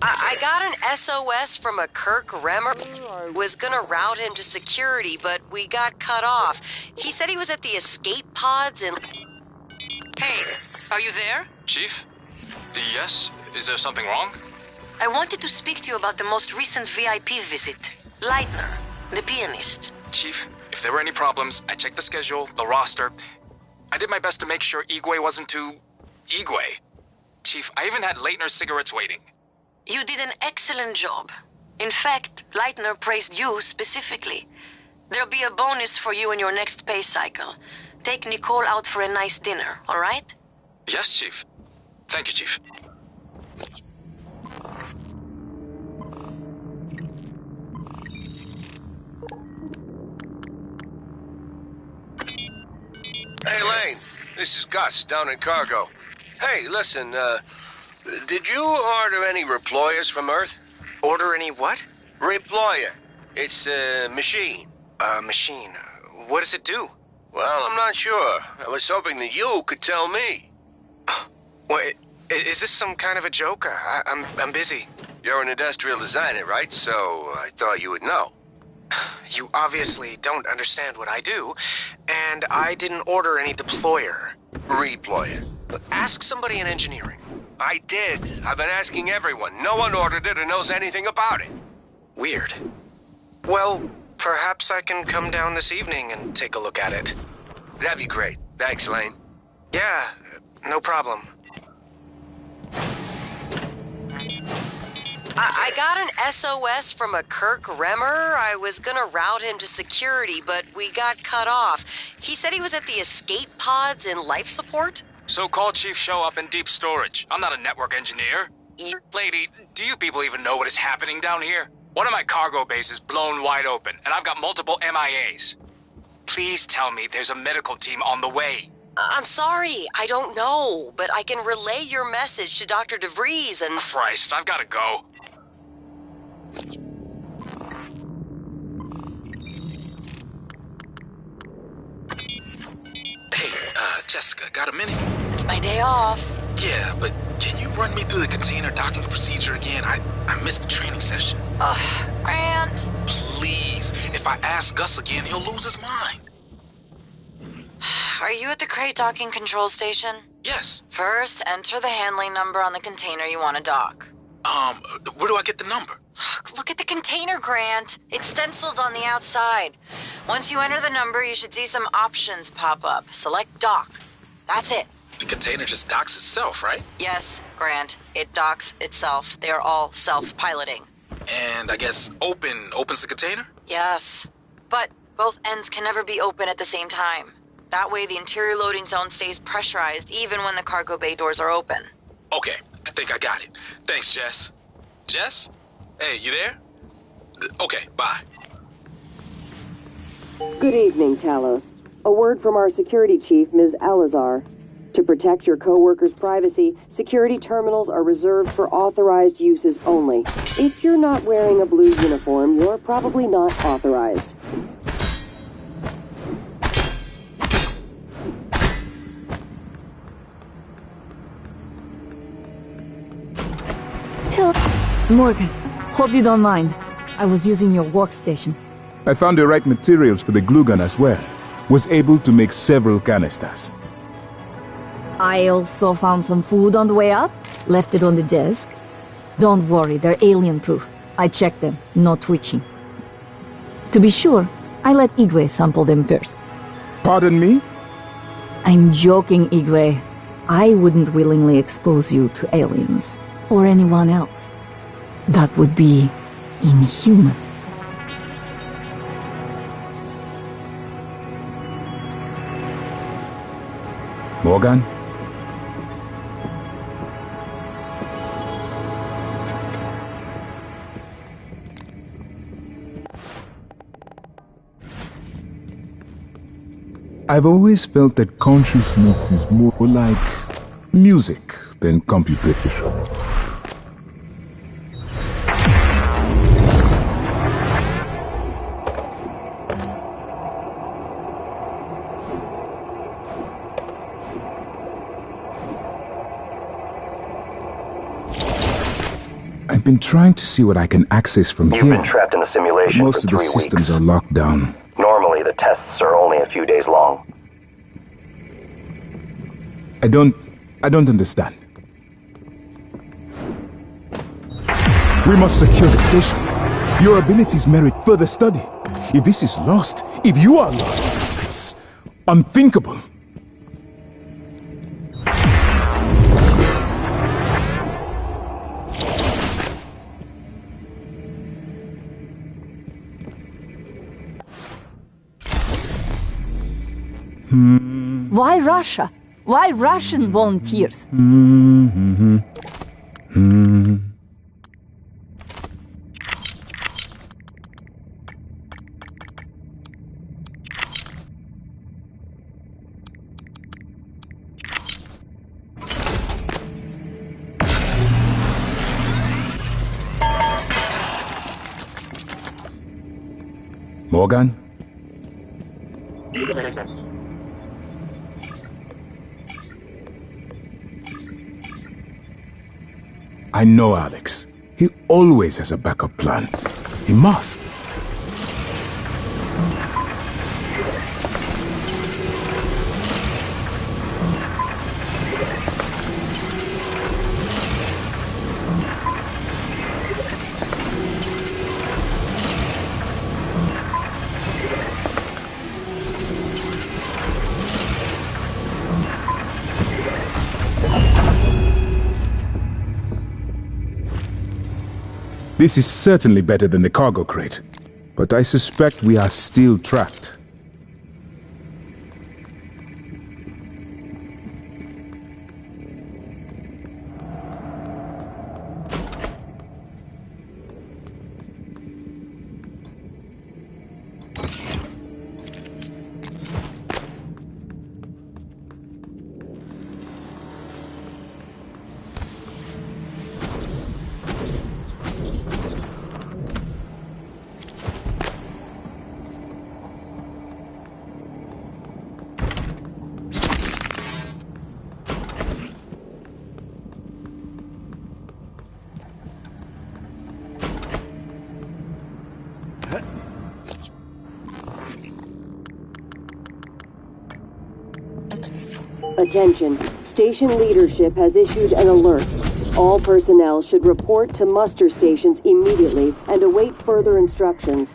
I got an SOS from a Kirk Remmer. Was gonna route him to security, but we got cut off. He said he was at the escape pods and... Hey, are you there? Chief? Yes? Is there something wrong? I wanted to speak to you about the most recent VIP visit. Leitner, the pianist. Chief, if there were any problems, I checked the schedule, the roster. I did my best to make sure Igwe wasn't too... Igwe. Chief, I even had Leitner's cigarettes waiting. You did an excellent job. In fact, Leitner praised you specifically. There'll be a bonus for you in your next pay cycle. Take Nicole out for a nice dinner, all right? Yes, Chief. Thank you, Chief. Hey, Lane. This is Gus, down in Cargo. Hey, listen, did you order any reployers from Earth? Order any what? Reployer. It's a machine. A machine. What does it do? Well, I'm not sure. I was hoping that you could tell me. Wait, is this some kind of a joke? I'm busy. You're an industrial designer, right? So I thought you would know. You obviously don't understand what I do, and I didn't order any deployer. Reployer. Ask somebody in engineering. I did. I've been asking everyone. No one ordered it or knows anything about it. Weird. Well, perhaps I can come down this evening and take a look at it. That'd be great. Thanks, Lane. Yeah, no problem. I got an SOS from a Kirk Remmer. I was gonna route him to security, but we got cut off. He said he was at the escape pods in life support. So call Chief show up in deep storage. I'm not a network engineer. Lady, do you people even know what is happening down here? One of my cargo bays is blown wide open, and I've got multiple MIAs. Please tell me there's a medical team on the way. I'm sorry, I don't know, but I can relay your message to Dr. DeVries and... Christ, I've gotta go. Hey, Jessica, got a minute? It's my day off. Yeah, but can you run me through the container docking procedure again? I missed the training session. Ugh, Grant. Please, if I ask Gus again, he'll lose his mind. Are you at the crate docking control station? Yes. First, enter the handling number on the container you want to dock. Where do I get the number? Look at the container, Grant. It's stenciled on the outside. Once you enter the number, you should see some options pop up. Select dock. That's it. The container just docks itself, right? Yes, Grant. It docks itself. They are all self-piloting. And I guess opens the container? Yes. But both ends can never be open at the same time. That way the interior loading zone stays pressurized even when the cargo bay doors are open. Okay, I think I got it. Thanks, Jess. Jess? Hey, you there? Okay, bye. Good evening, Talos. A word from our security chief, Ms. Alazar. To protect your co-workers' privacy, security terminals are reserved for authorized uses only. If you're not wearing a blue uniform, you're probably not authorized. Morgan, hope you don't mind. I was using your workstation. I found the right materials for the glue gun as well. Was able to make several canisters. I also found some food on the way up. Left it on the desk. Don't worry, they're alien-proof. I checked them, no twitching. To be sure, I let Igwe sample them first. Pardon me? I'm joking, Igwe. I wouldn't willingly expose you to aliens. Or anyone else. That would be inhuman. Morgan? I've always felt that consciousness is more like music than computation. I've been trying to see what I can access from You've here. been trapped in the simulation Most for of the 3 systems weeks. are locked down. Normally, the tests are only a few days long. I don't understand. We must secure the station. Your abilities merit further study. If this is lost, if you are lost, it's unthinkable. Why Russia? Why Russian volunteers? Morgan? I know Alex. He always has a backup plan. He must. This is certainly better than the cargo crate, but I suspect we are still trapped. Attention. Station leadership has issued an alert. All personnel should report to muster stations immediately and await further instructions.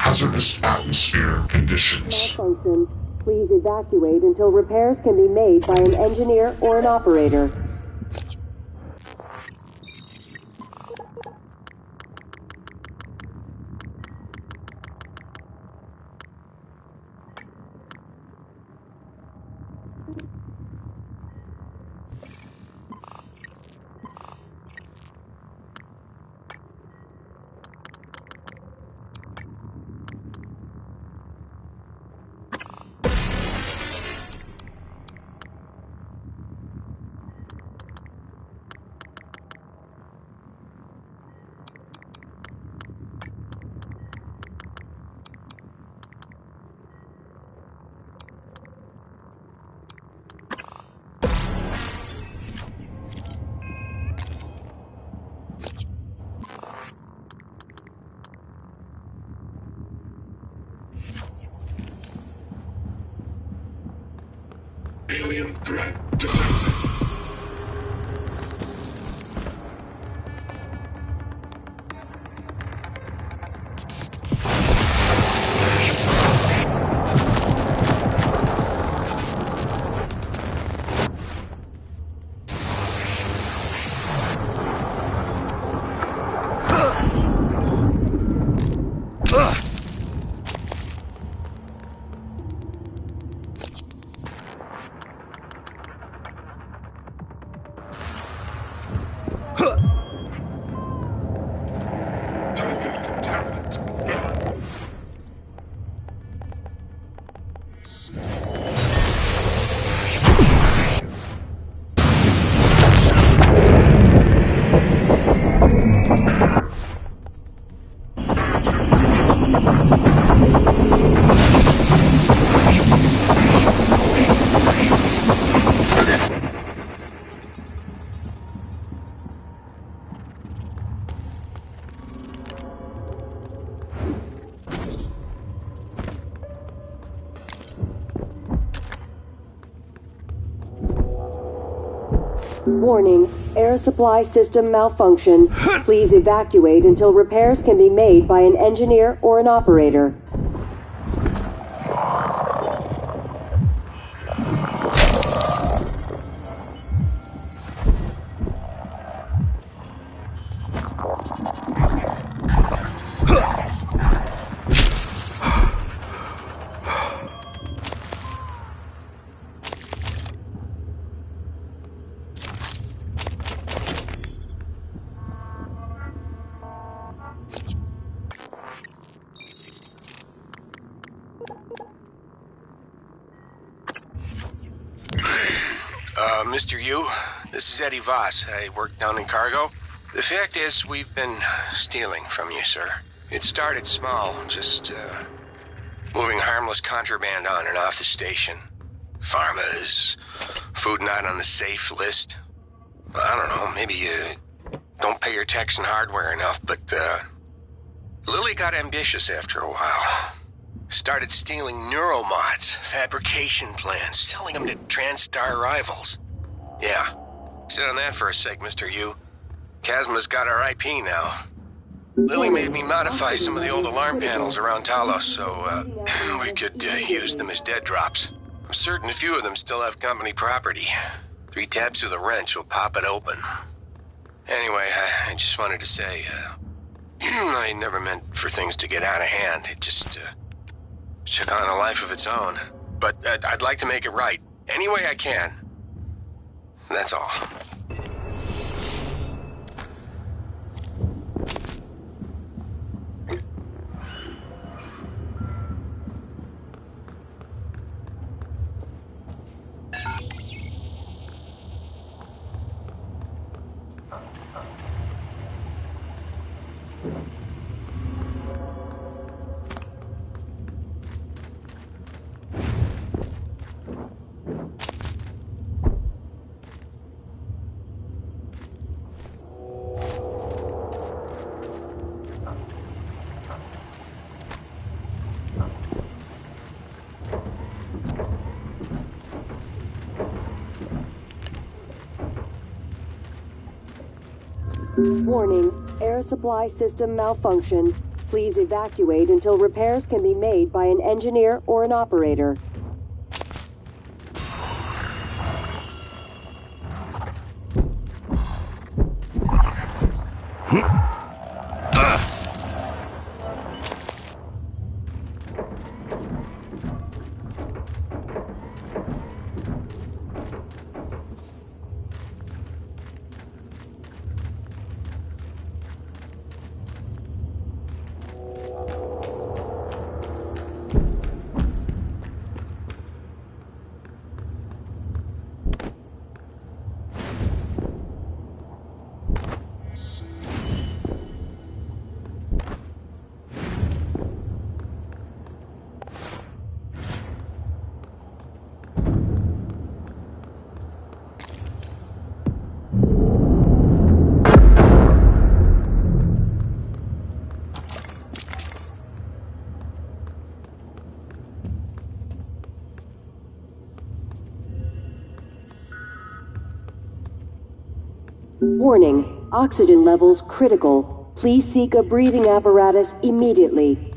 Hazardous atmosphere conditions. Malfunction. Please evacuate until repairs can be made by an engineer or an operator. Alien threat detected. Warning, air supply system malfunction. Please evacuate until repairs can be made by an engineer or an operator. Mr. Yu, this is Eddie Voss. I work down in cargo. The fact is, we've been stealing from you, sir. It started small, just moving harmless contraband on and off the station. Pharmas, food not on the safe list. I don't know, maybe you don't pay your tax and hardware enough, but Lily got ambitious after a while. Started stealing neuromods, fabrication plans, selling them to TranStar rivals. Yeah, sit on that for a sec, Mr. Yu. Kazma's got our IP now. Lily made me modify some of the old alarm panels around Talos so we could use them as dead drops. I'm certain a few of them still have company property. 3 taps with a wrench will pop it open. Anyway, I just wanted to say, I never meant for things to get out of hand. It just took on a life of its own. But I'd like to make it right, any way I can. That's all. Warning, air supply system malfunction. Please evacuate until repairs can be made by an engineer or an operator. Warning, oxygen levels critical. Please seek a breathing apparatus immediately.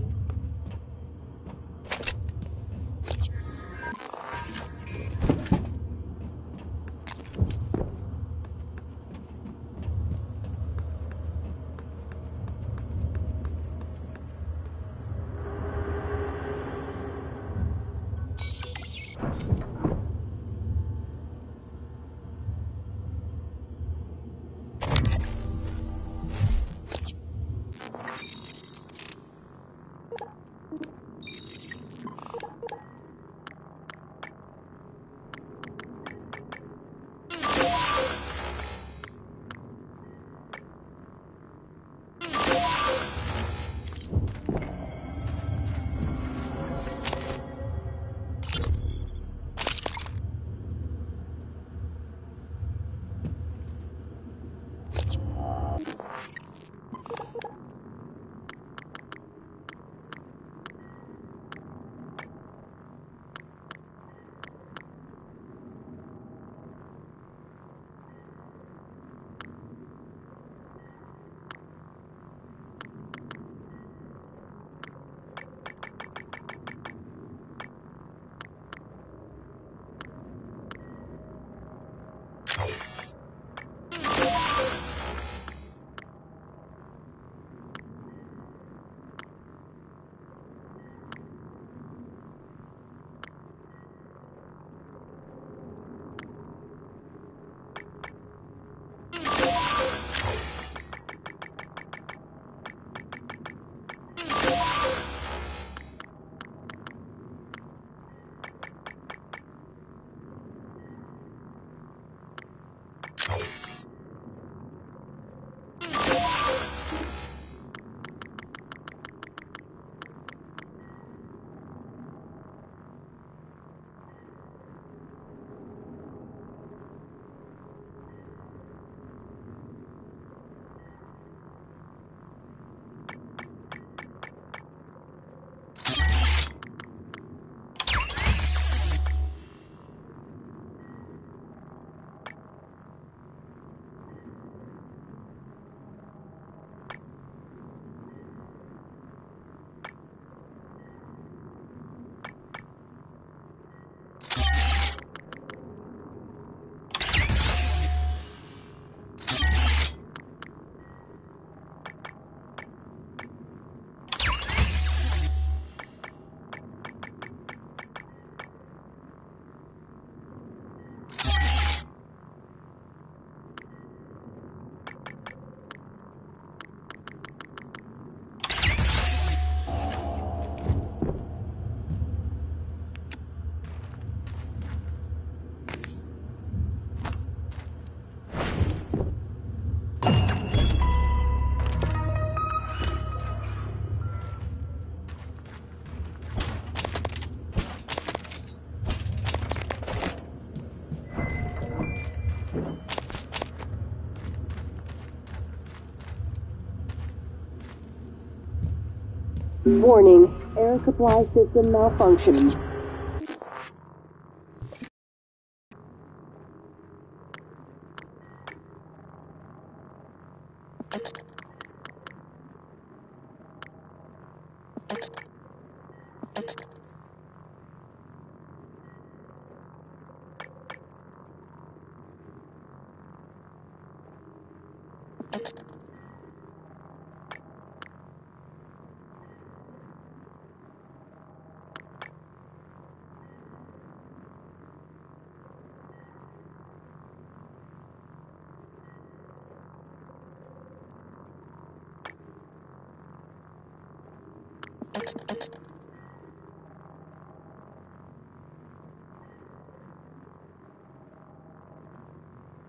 Warning, air supply system malfunction.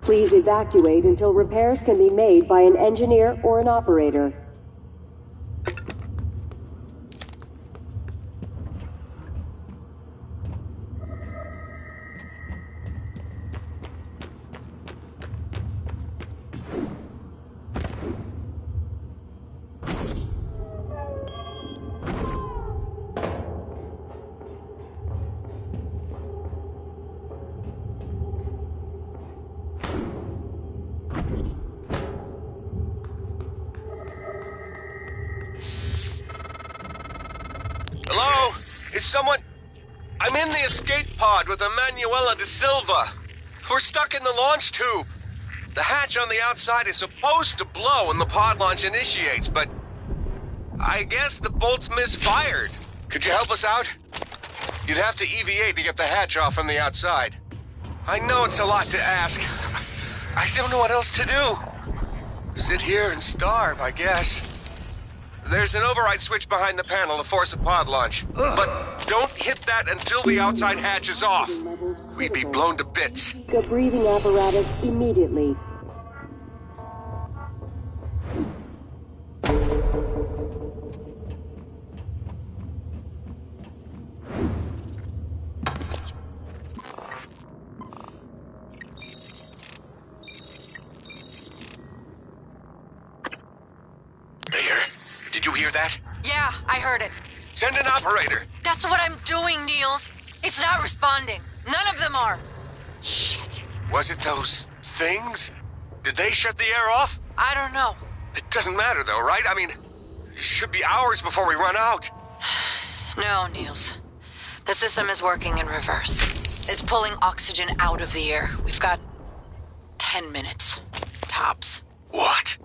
Please evacuate until repairs can be made by an engineer or an operator. Hello? Is someone... I'm in the escape pod with Emanuela de Silva. We're stuck in the launch tube. The hatch on the outside is supposed to blow when the pod launch initiates, but... I guess the bolt's misfired. Could you help us out? You'd have to EVA to get the hatch off from the outside. I know it's a lot to ask. I don't know what else to do. Sit here and starve, I guess. There's an override switch behind the panel to force a pod launch. But don't hit that until the outside hatch is off. We'd be blown to bits. The breathing apparatus immediately. Did you hear that? Yeah, I heard it. Send an operator. That's what I'm doing, Niels. It's not responding. None of them are. Shit. Was it those things? Did they shut the air off? I don't know. It doesn't matter though, right? I mean, it should be hours before we run out. No, Niels. The system is working in reverse. It's pulling oxygen out of the air. We've got 10 minutes. Tops. What?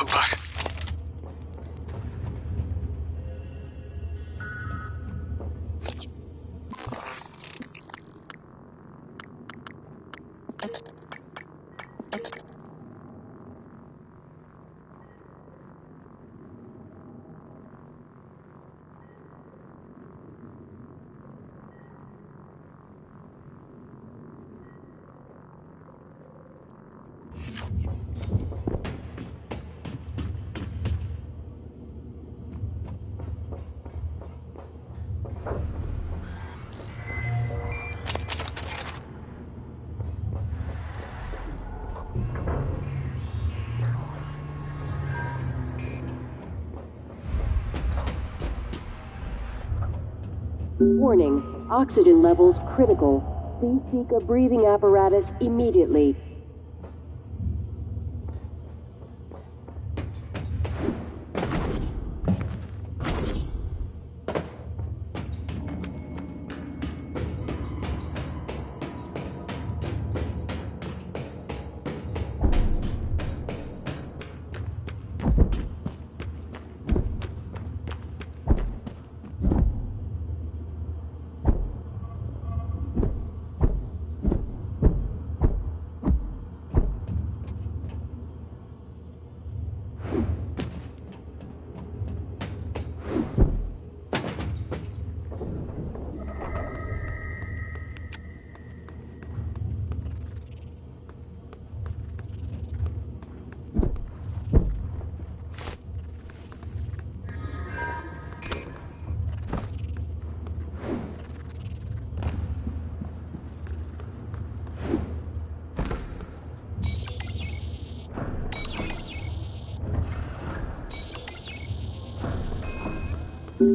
But... Warning, oxygen levels critical. Please seek a breathing apparatus immediately.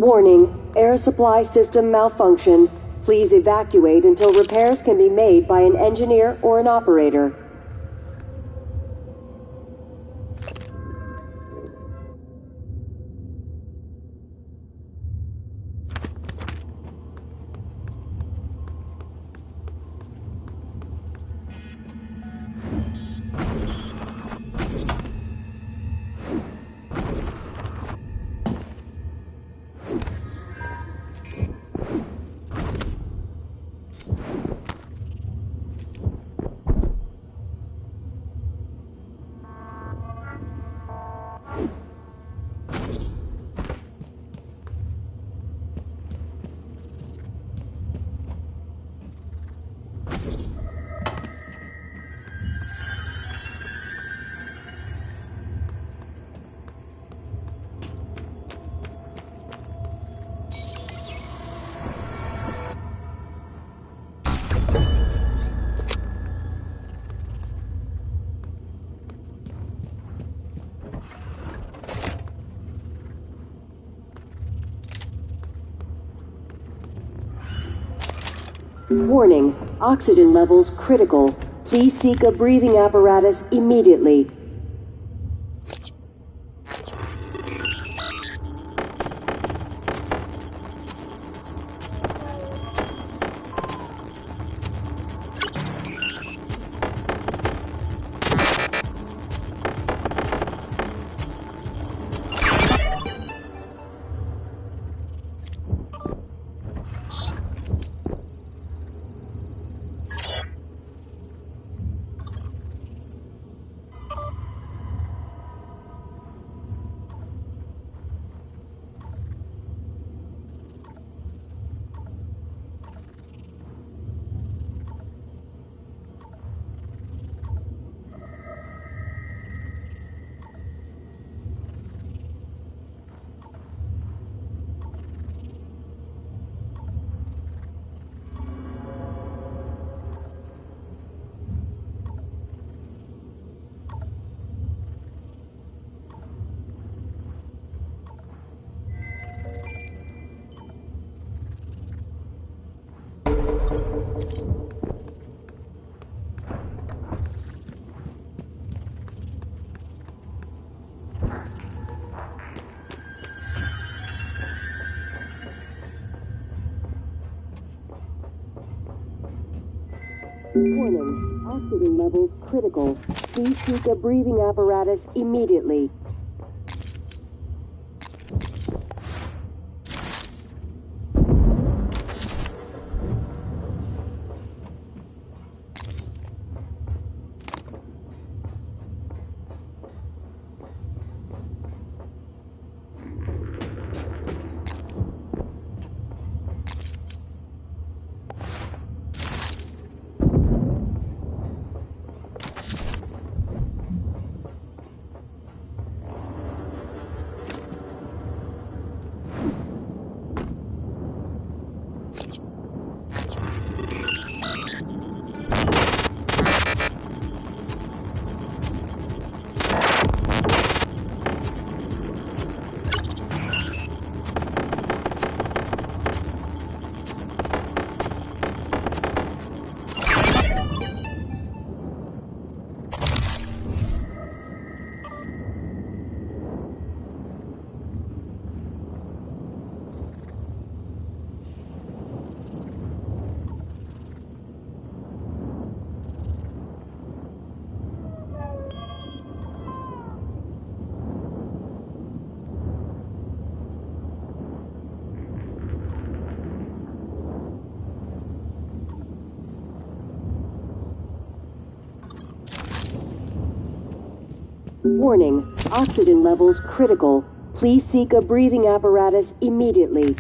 Warning, air supply system malfunction. Please evacuate until repairs can be made by an engineer or an operator. Warning, oxygen levels critical. Please seek a breathing apparatus immediately. Warning, oxygen levels critical. Please seek a breathing apparatus immediately. Warning, oxygen levels critical. Please seek a breathing apparatus immediately.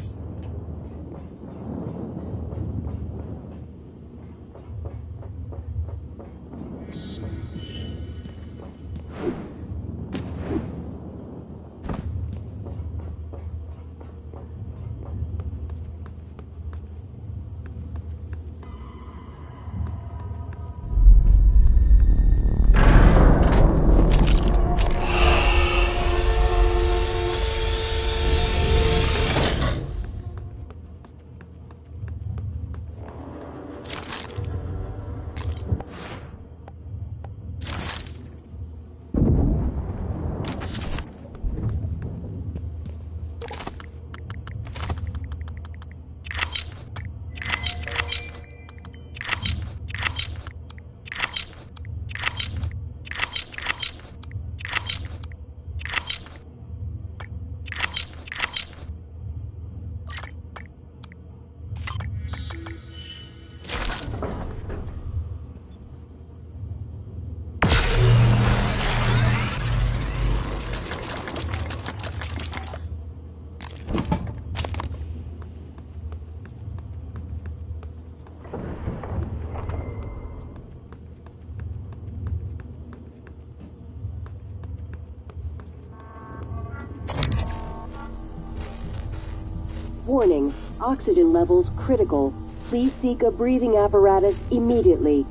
Warning, oxygen levels critical. Please seek a breathing apparatus immediately.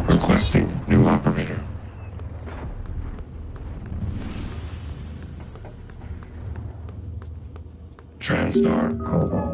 Requesting new operator. Transtar Cobalt.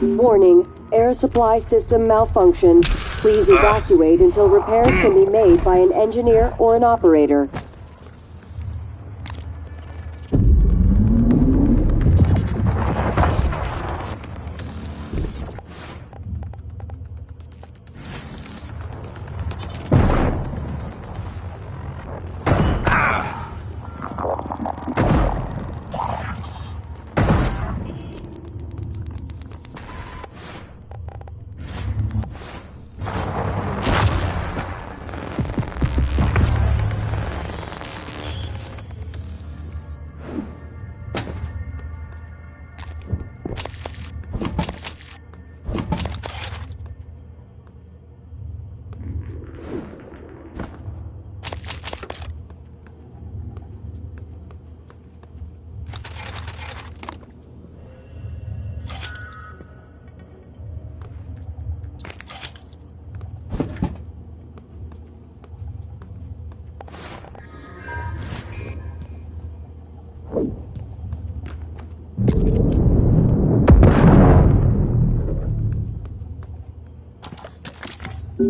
Warning, air supply system malfunction. Please evacuate until repairs can be made by an engineer or an operator.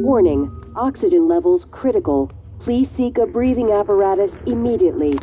Warning, oxygen levels critical. Please seek a breathing apparatus immediately.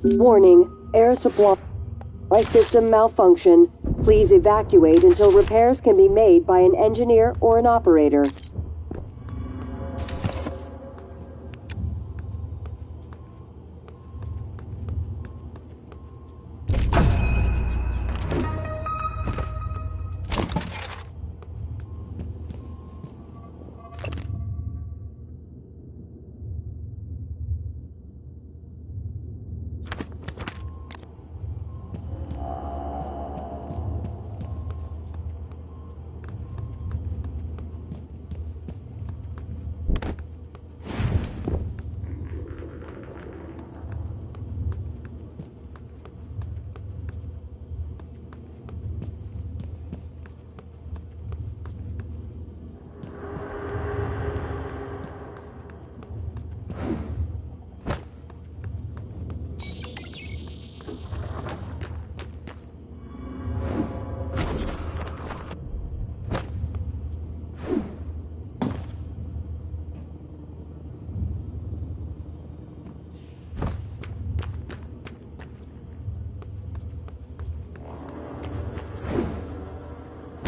Warning, air supply system malfunction. Please evacuate until repairs can be made by an engineer or an operator.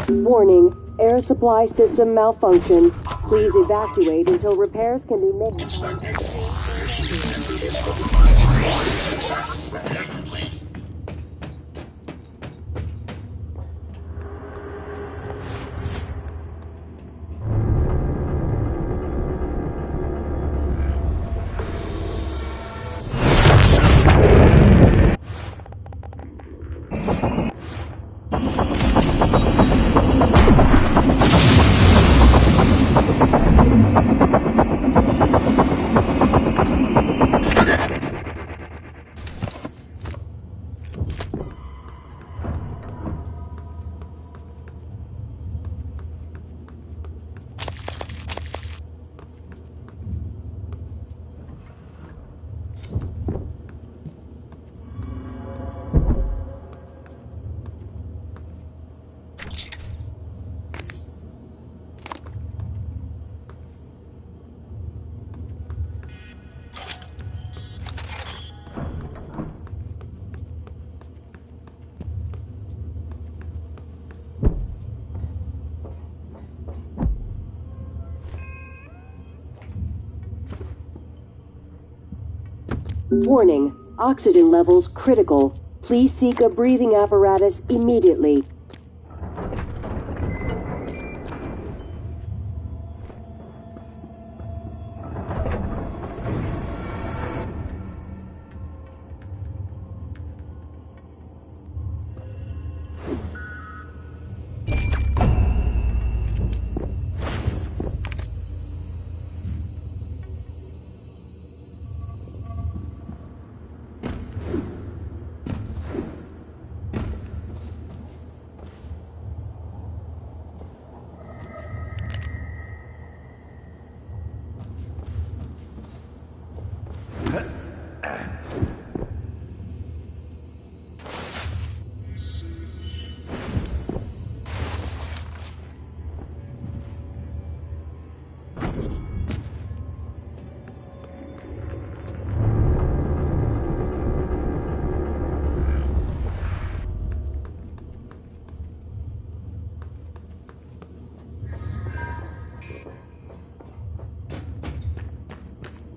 Warning, air supply system malfunction. Please evacuate until repairs can be made. Warning, oxygen levels critical. Please seek a breathing apparatus immediately.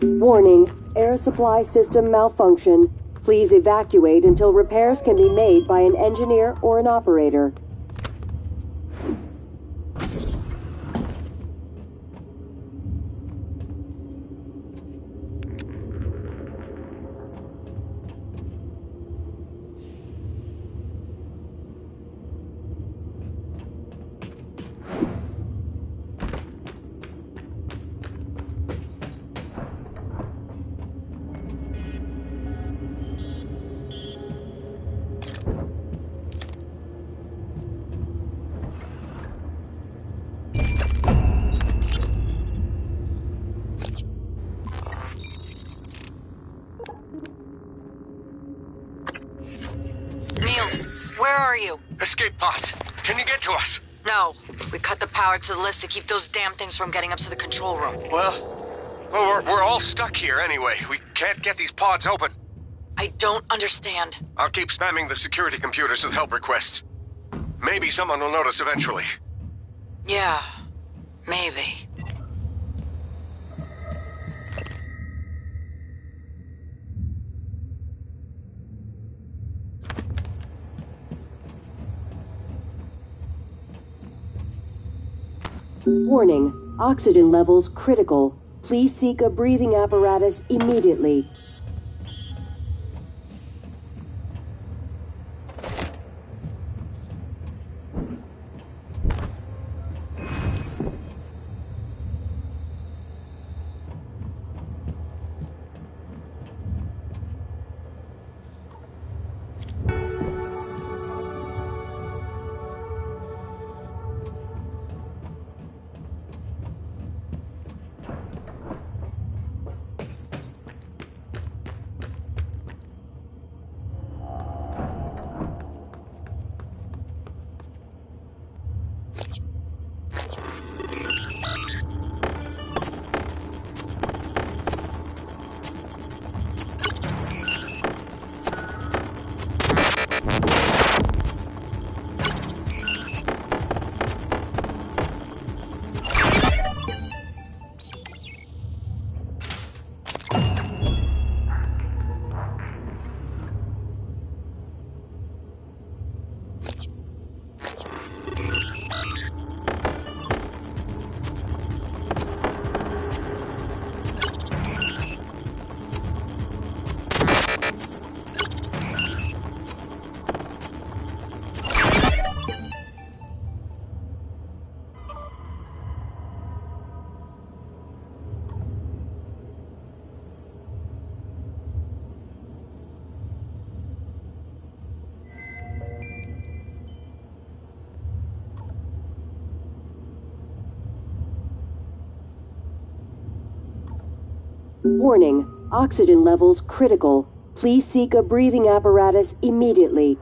Warning, air supply system malfunction. Please evacuate until repairs can be made by an engineer or an operator. Niels, where are you? Escape pods. Can you get to us? No. We cut the power to the lifts to keep those damn things from getting up to the control room. Well, we're all stuck here anyway. We can't get these pods open. I don't understand. I'll keep spamming the security computers with help requests. Maybe someone will notice eventually. Yeah, maybe. Warning, oxygen levels critical. Please seek a breathing apparatus immediately. Warning, oxygen levels critical. Please seek a breathing apparatus immediately.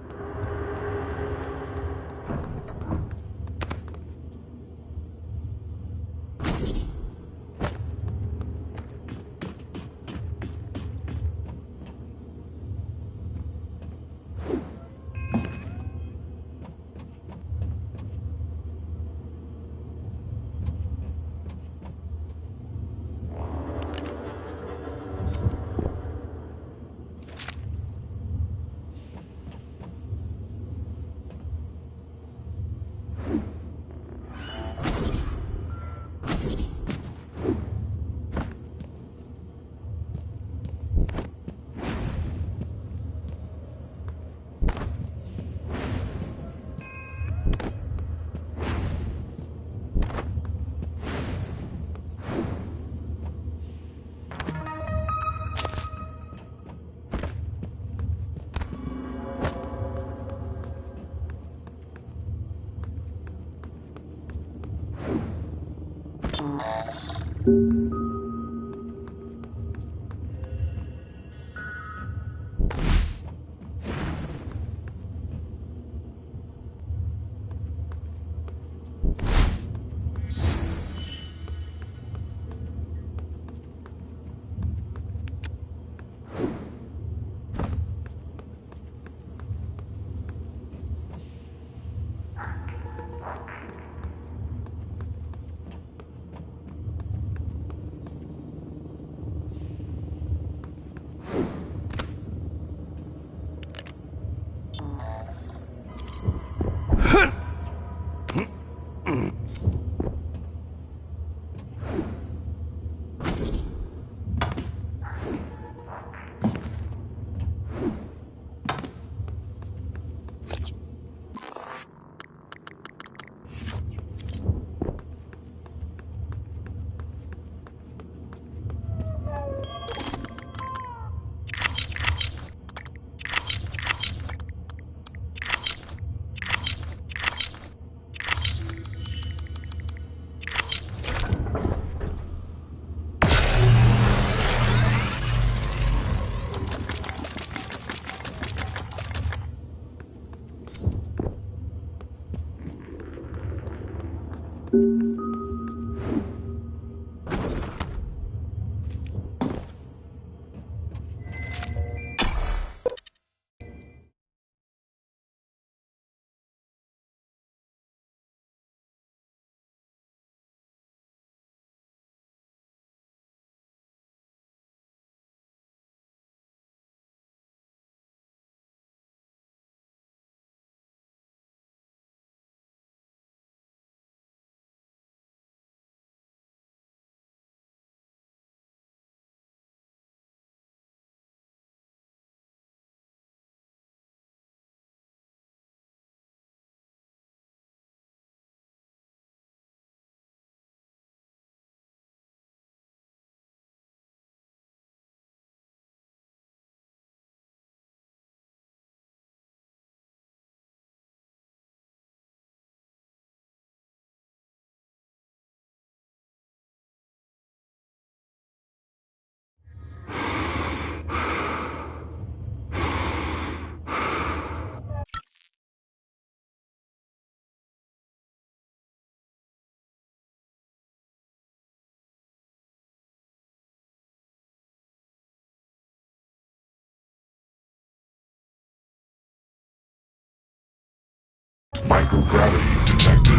Microgravity detected.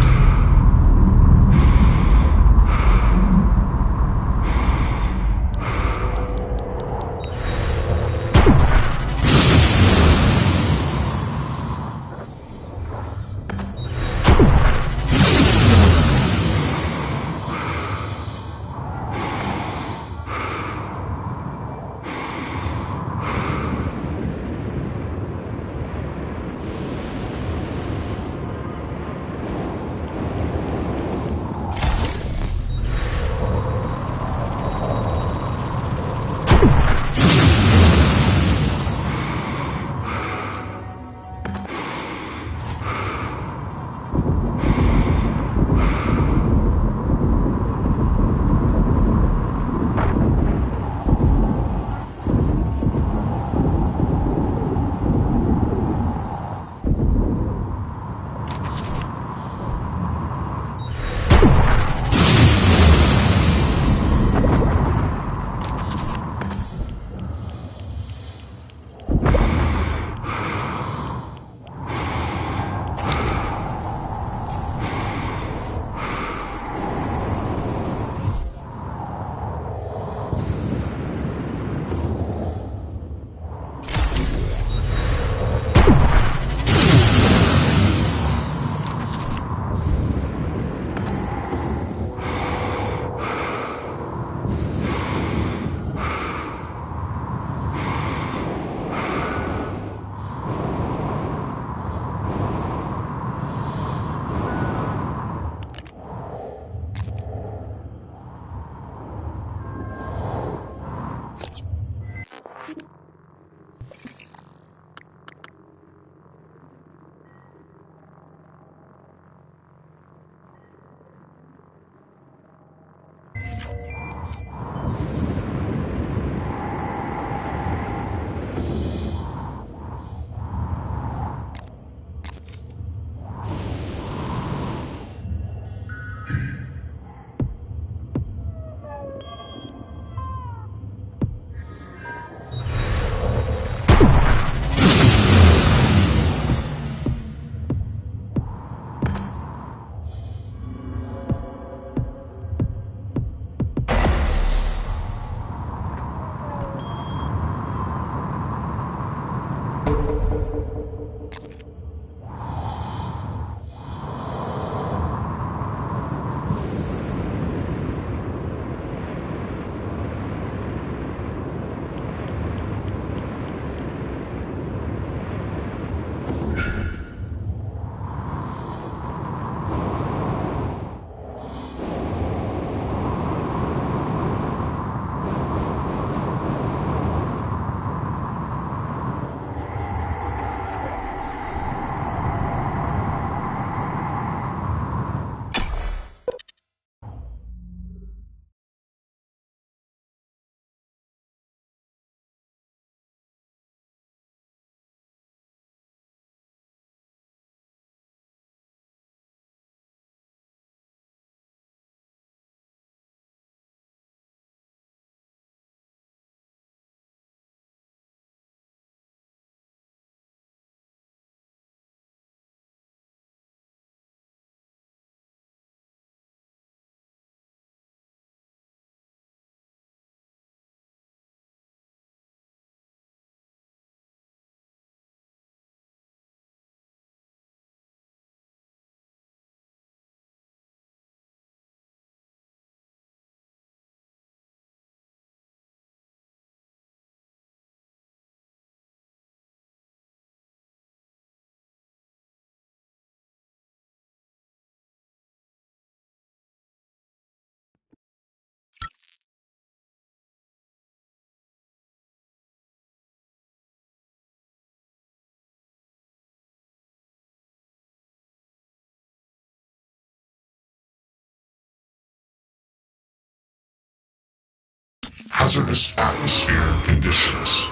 Hazardous atmosphere conditions.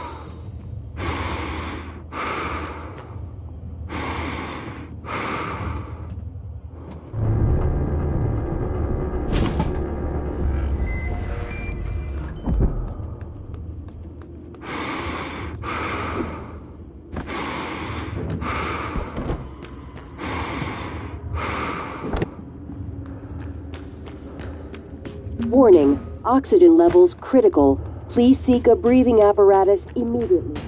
Warning, oxygen levels critical. Please seek a breathing apparatus immediately.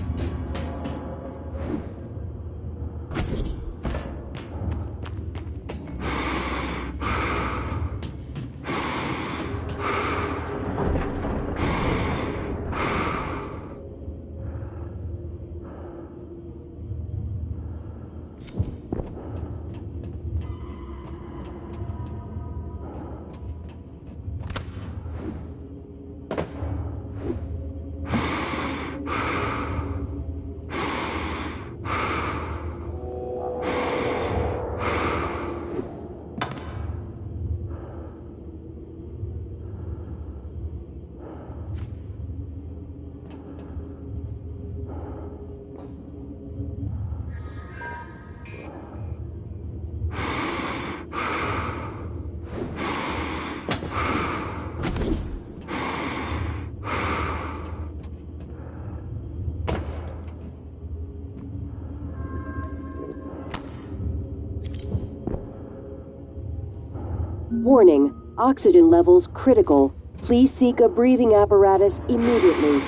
Warning, oxygen levels critical. Please seek a breathing apparatus immediately.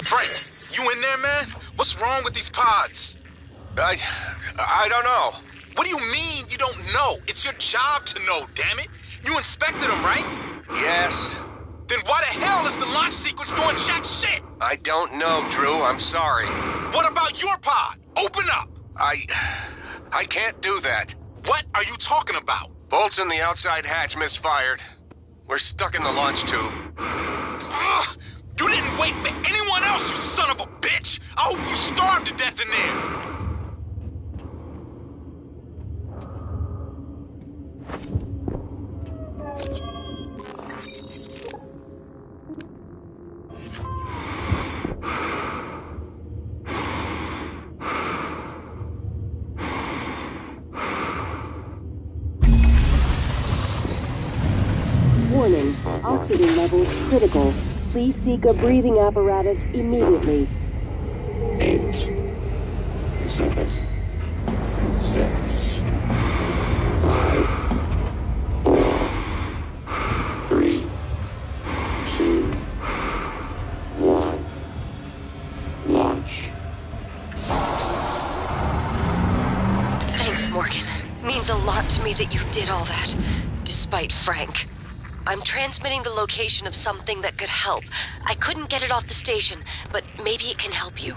Frank, you in there, man? What's wrong with these pods? I don't know. What do you mean you don't know? It's your job to know, damn it. You inspected them, right? Yes. Then why the hell is the launch sequence doing jack shit? I don't know, Drew. I'm sorry. What about your pod? Open up. I can't do that. What are you talking about? Bolts in the outside hatch misfired. We're stuck in the launch tube. Ugh! You didn't wait for anyone else, you son of a bitch! I hope you starved to death in there! Warning, oxygen levels critical. Please seek a breathing apparatus immediately. 8, 7, 6, 5, 4, 3, 2, 1. Launch. Thanks, Morgan. Means a lot to me that you did all that, despite Frank. I'm transmitting the location of something that could help. I couldn't get it off the station, but maybe it can help you.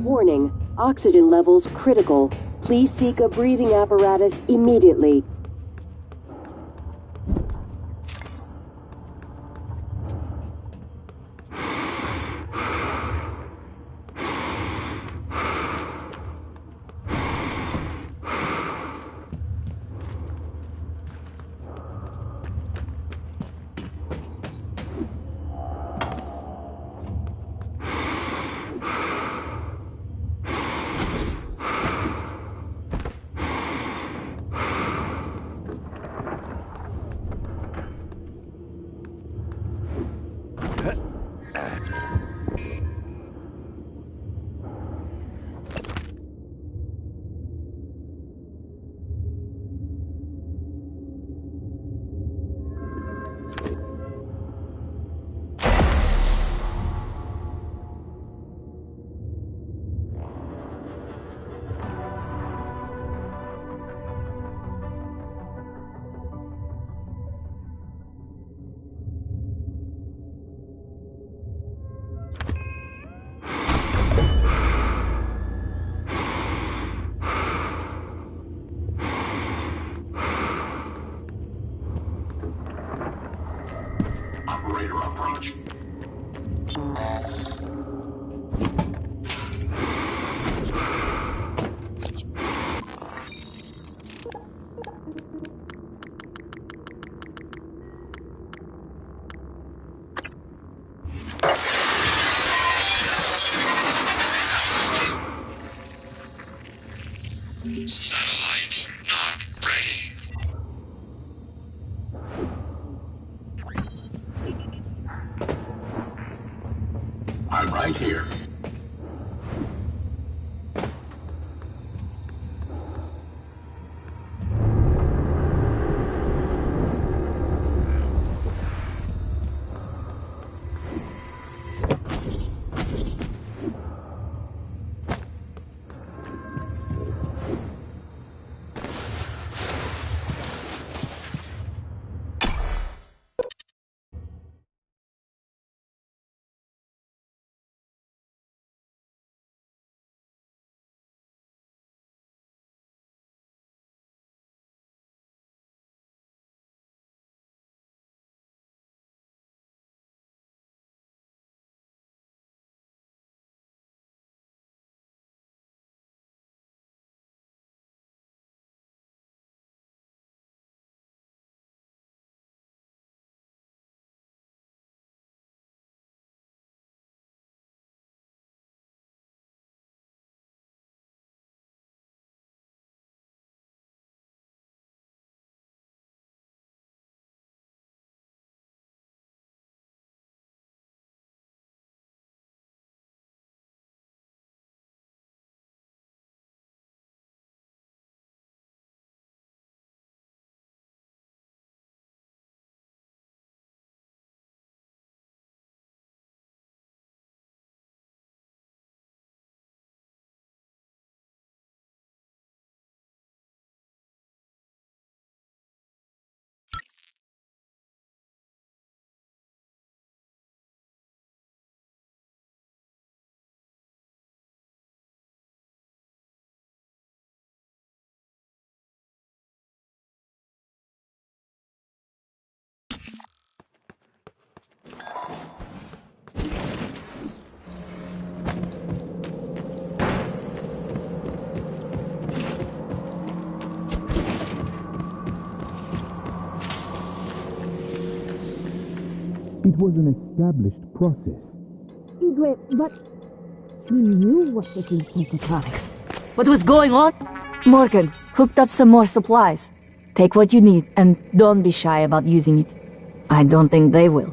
Warning, oxygen levels critical. Please seek a breathing apparatus immediately. generator approach. Satellite not ready. I'm right here. It was an established process. Wait, but you knew what was in psychotronics. What was going on? Morgan, hooked up some more supplies. Take what you need, and don't be shy about using it. I don't think they will.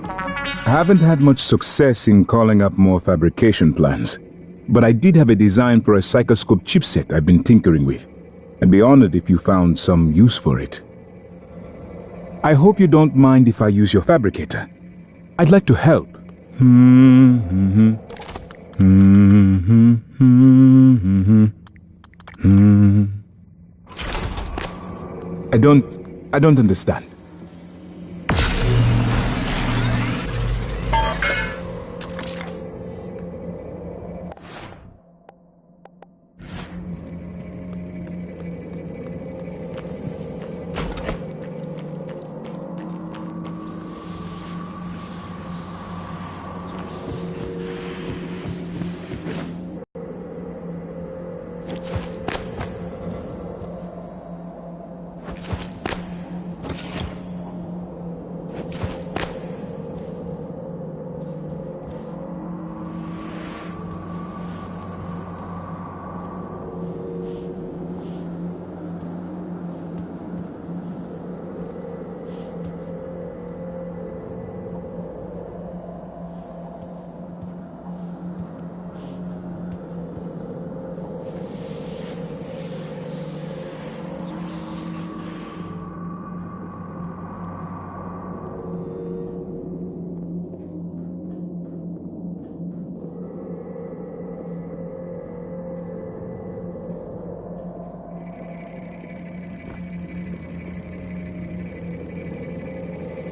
I haven't had much success in calling up more fabrication plans, but I did have a design for a psychoscope chipset I've been tinkering with. I'd be honored if you found some use for it. I hope you don't mind if I use your fabricator. I'd like to help. I don't understand.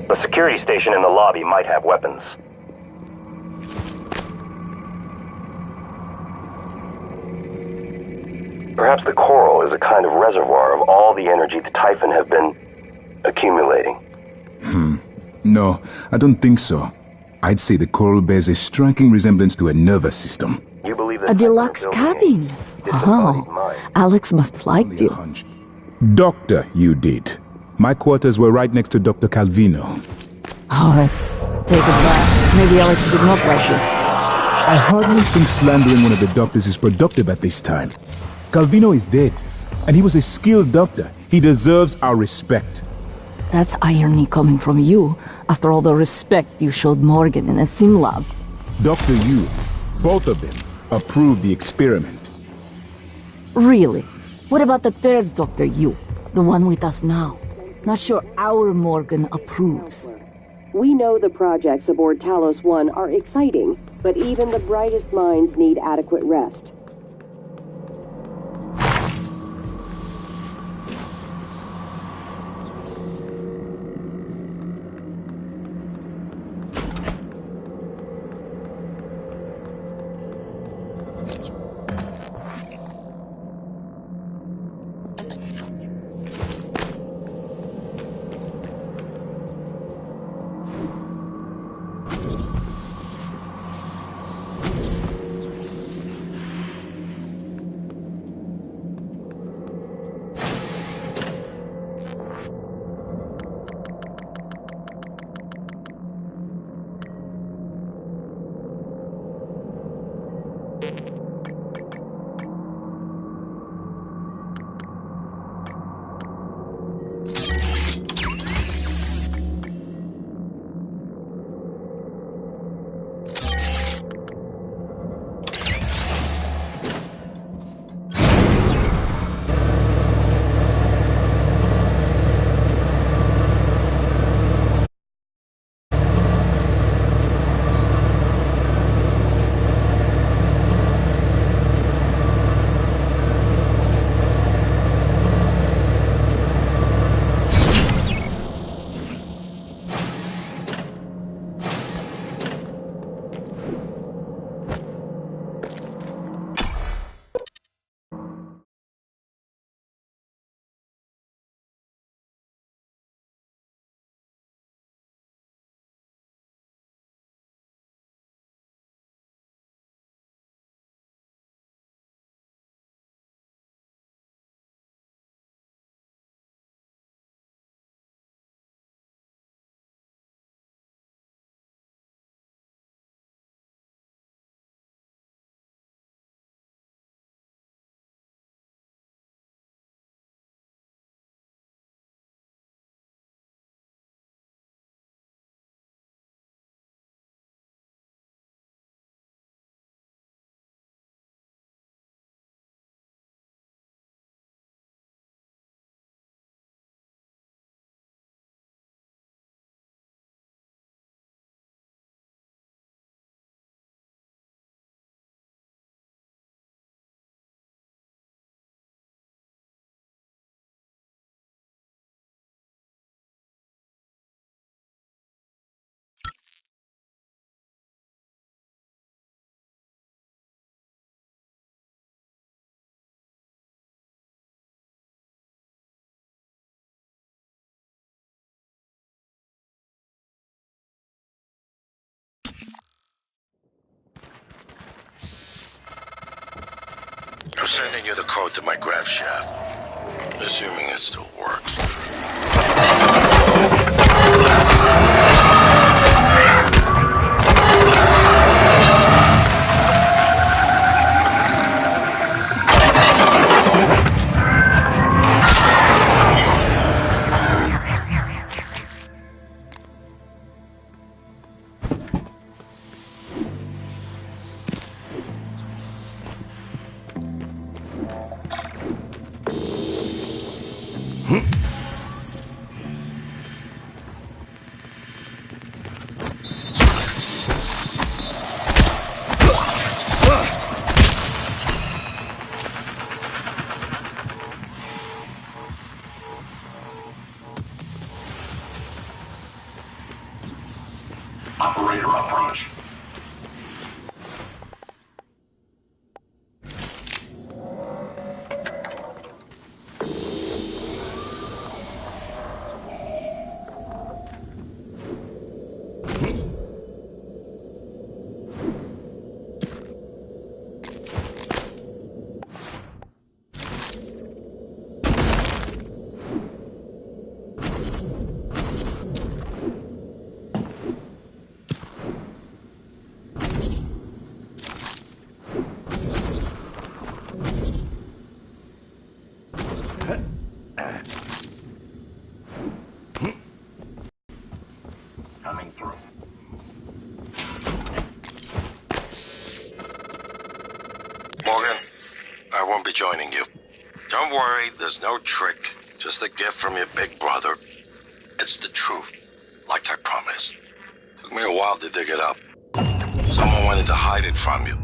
The security station in the lobby might have weapons. Perhaps the coral is a kind of reservoir of all the energy the Typhon have been accumulating. No, I don't think so. I'd say the coral bears a striking resemblance to a nervous system. You believe that A deluxe cabin. Oh, Alex must have liked you. Doctor, you did. My quarters were right next to Dr. Calvino. Alright, take it back. Maybe Alex did not like you. I hardly think slandering one of the doctors is productive at this time. Calvino is dead, and he was a skilled doctor. He deserves our respect. That's irony coming from you, after all the respect you showed Morgan in a sim lab. Dr. Yu, both of them, approved the experiment. Really? What about the third Dr. Yu, the one with us now? Not sure our Morgan approves. We know the projects aboard Talos 1 are exciting, but even the brightest minds need adequate rest. I'm sending you the code to my graph shaft, assuming it still works. Operator approach. joining you. Don't worry, there's no trick. Just a gift from your big brother. It's the truth, like I promised. Took me a while to dig it up. Someone wanted to hide it from you.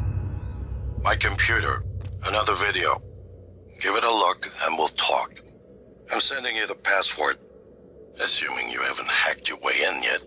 My computer, another video. Give it a look and we'll talk. I'm sending you the password, assuming you haven't hacked your way in yet.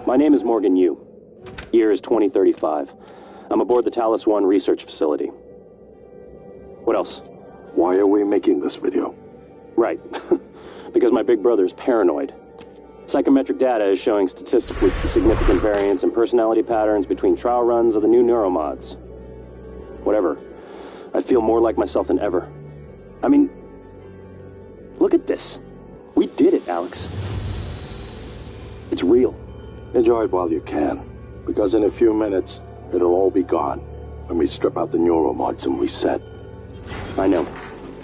My name is Morgan Yu. Year is 2035. I'm aboard the Talos 1 research facility. What else? Why are we making this video? Right. Because my big brother is paranoid. Psychometric data is showing statistically significant variance in personality patterns between trial runs of the new neuromods. Whatever. I feel more like myself than ever. I mean, look at this. We did it, Alex. It's real. Enjoy it while you can, because in a few minutes, it'll all be gone when we strip out the neuromods and reset. I know,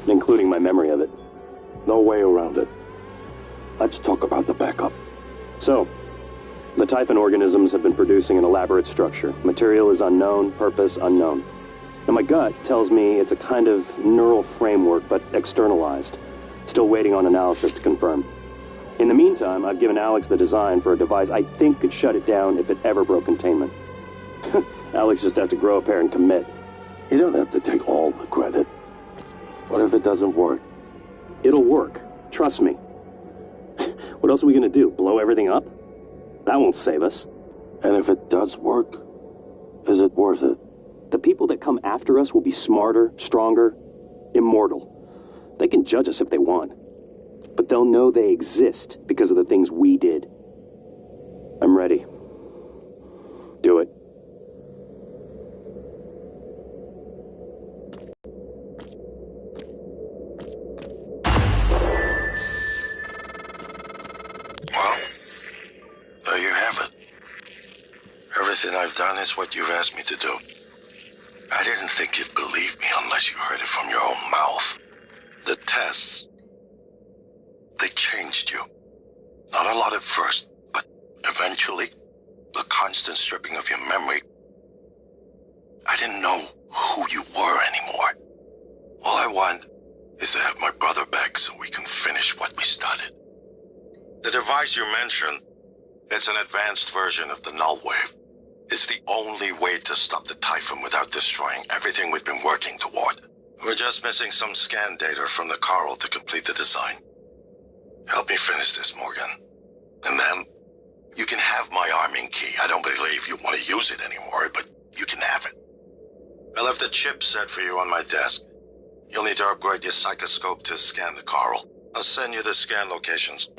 including my memory of it. No way around it. Let's talk about the backup. So, the Typhon organisms have been producing an elaborate structure. Material is unknown, purpose unknown. Now my gut tells me it's a kind of neural framework, but externalized. Still waiting on analysis to confirm. In the meantime, I've given Alex the design for a device I think could shut it down if it ever broke containment. Alex just has to grow a pair and commit. You don't have to take all the credit. What if it doesn't work? It'll work. Trust me. What else are we gonna do? Blow everything up? That won't save us. And if it does work, is it worth it? The people that come after us will be smarter, stronger, immortal. They can judge us if they want. But they'll know they exist because of the things we did. I'm ready. Do it. Well, there you have it. Everything I've done is what you've asked me to do. I didn't think you'd believe me unless you heard it from your own mouth. The tests, they changed you. Not a lot at first, but eventually, the constant stripping of your memory. I didn't know who you were anymore. All I want is to have my brother back so we can finish what we started. The device you mentioned, it's an advanced version of the null wave. It's the only way to stop the Typhon without destroying everything we've been working toward. We're just missing some scan data from the coral to complete the design. Help me finish this, Morgan. And then, you can have my arming key. I don't believe you want to use it anymore, but you can have it. I left the chip set for you on my desk. You'll need to upgrade your psychoscope to scan the coral. I'll send you the scan locations.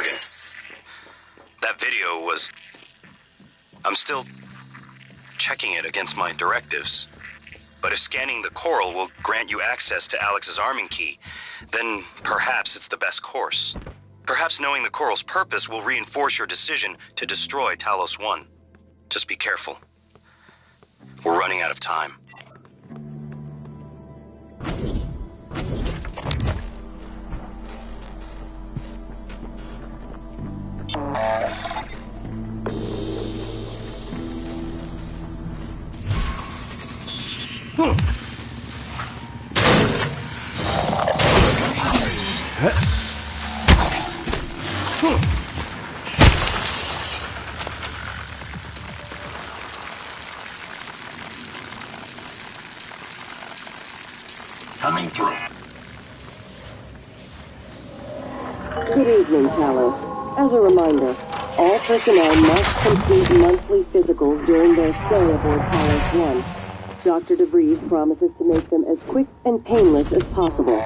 Morgan, that video was... I'm still checking it against my directives. But if scanning the coral will grant you access to Alex's arming key, then perhaps it's the best course. Perhaps knowing the coral's purpose will reinforce your decision to destroy Talos 1. Just be careful. We're running out of time. Coming through. Good evening, Talos. As a reminder, all personnel must complete monthly physicals during their stay aboard Talos 1. Dr. DeVries promises to make them as quick and painless as possible.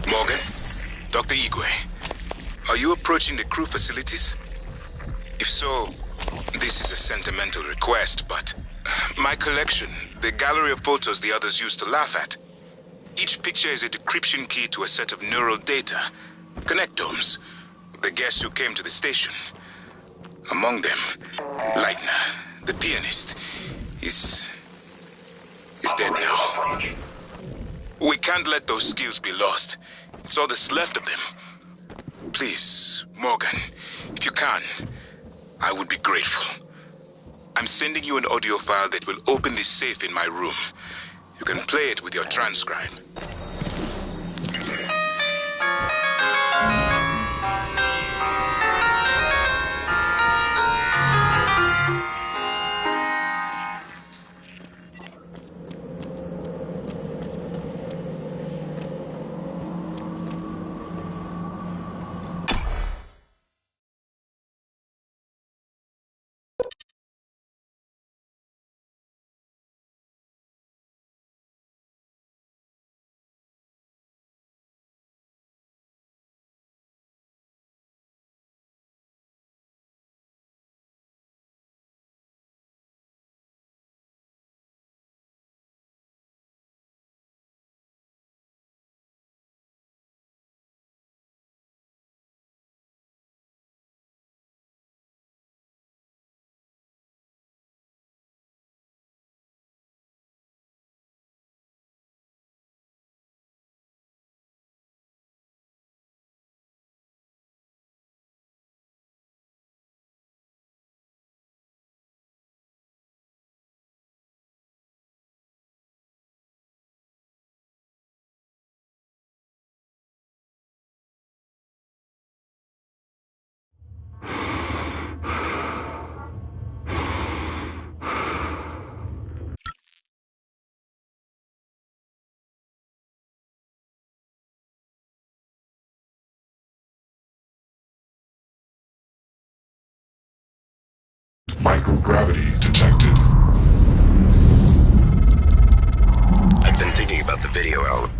Morgan? Dr. Igwe, are you approaching the crew facilities? If so, this is a sentimental request, but my collection, the gallery of photos the others used to laugh at. Each picture is a decryption key to a set of neural data, connectomes, the guests who came to the station. Among them, Leitner, the pianist, is dead now. We can't let those skills be lost. It's all that's left of them. Please, Morgan, if you can, I would be grateful. I'm sending you an audio file that will open this safe in my room. You can play it with your transcribe. Microgravity detected. I've been thinking about the video, Al.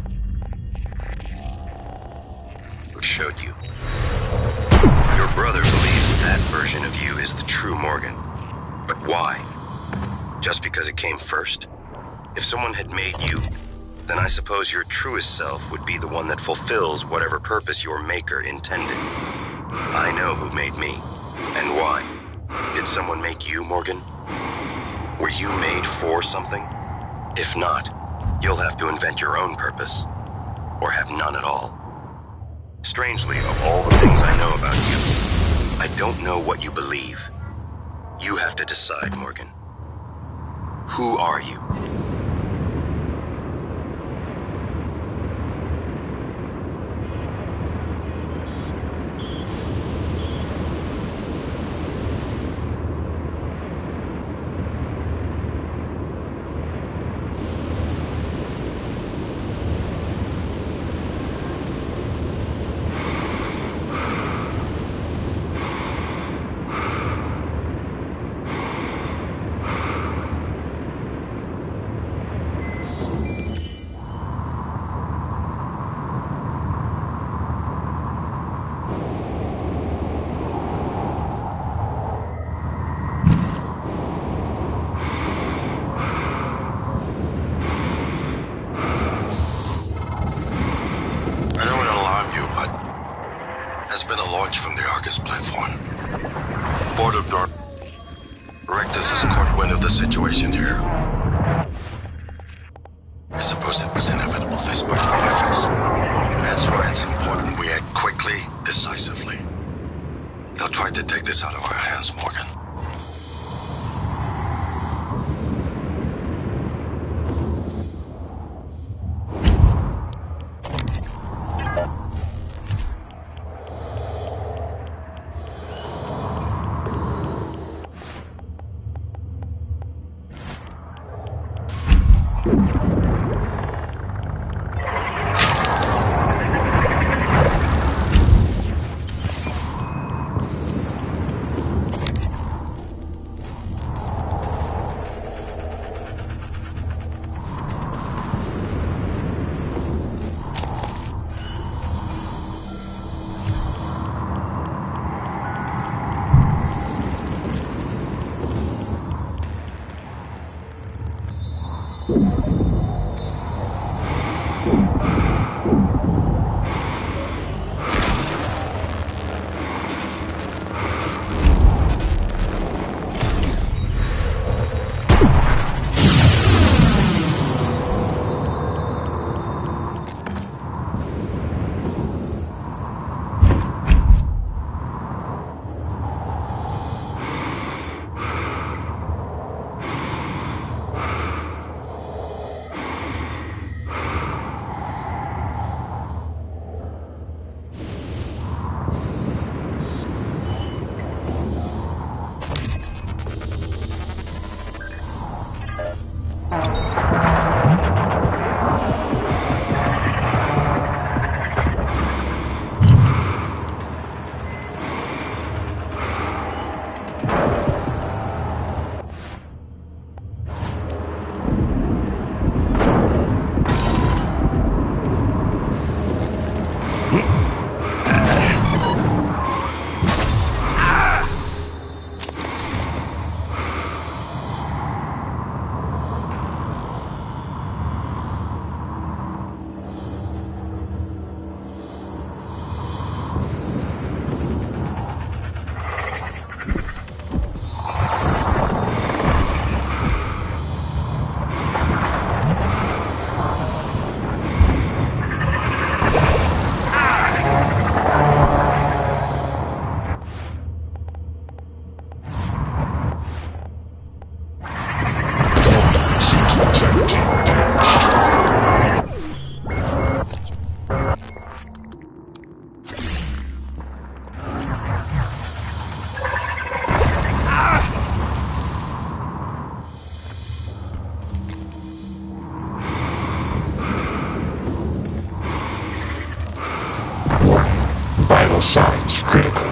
showed you. Your brother believes that version of you is the true Morgan. But why? Just because it came first? If someone had made you, then I suppose your truest self would be the one that fulfills whatever purpose your maker intended. I know who made me, and why. Did someone make you, Morgan? Were you made for something? If not, you'll have to invent your own purpose, or have none at all. Strangely, of all the things I know about you, I don't know what you believe. You have to decide, Morgan. Who are you? From the Argus platform. Board of Directors has caught wind of the situation here. I suppose it was inevitable despite my efforts. That's why it's important we act quickly, decisively. They'll try to take this out of our hands, Morgan. Vital signs critical.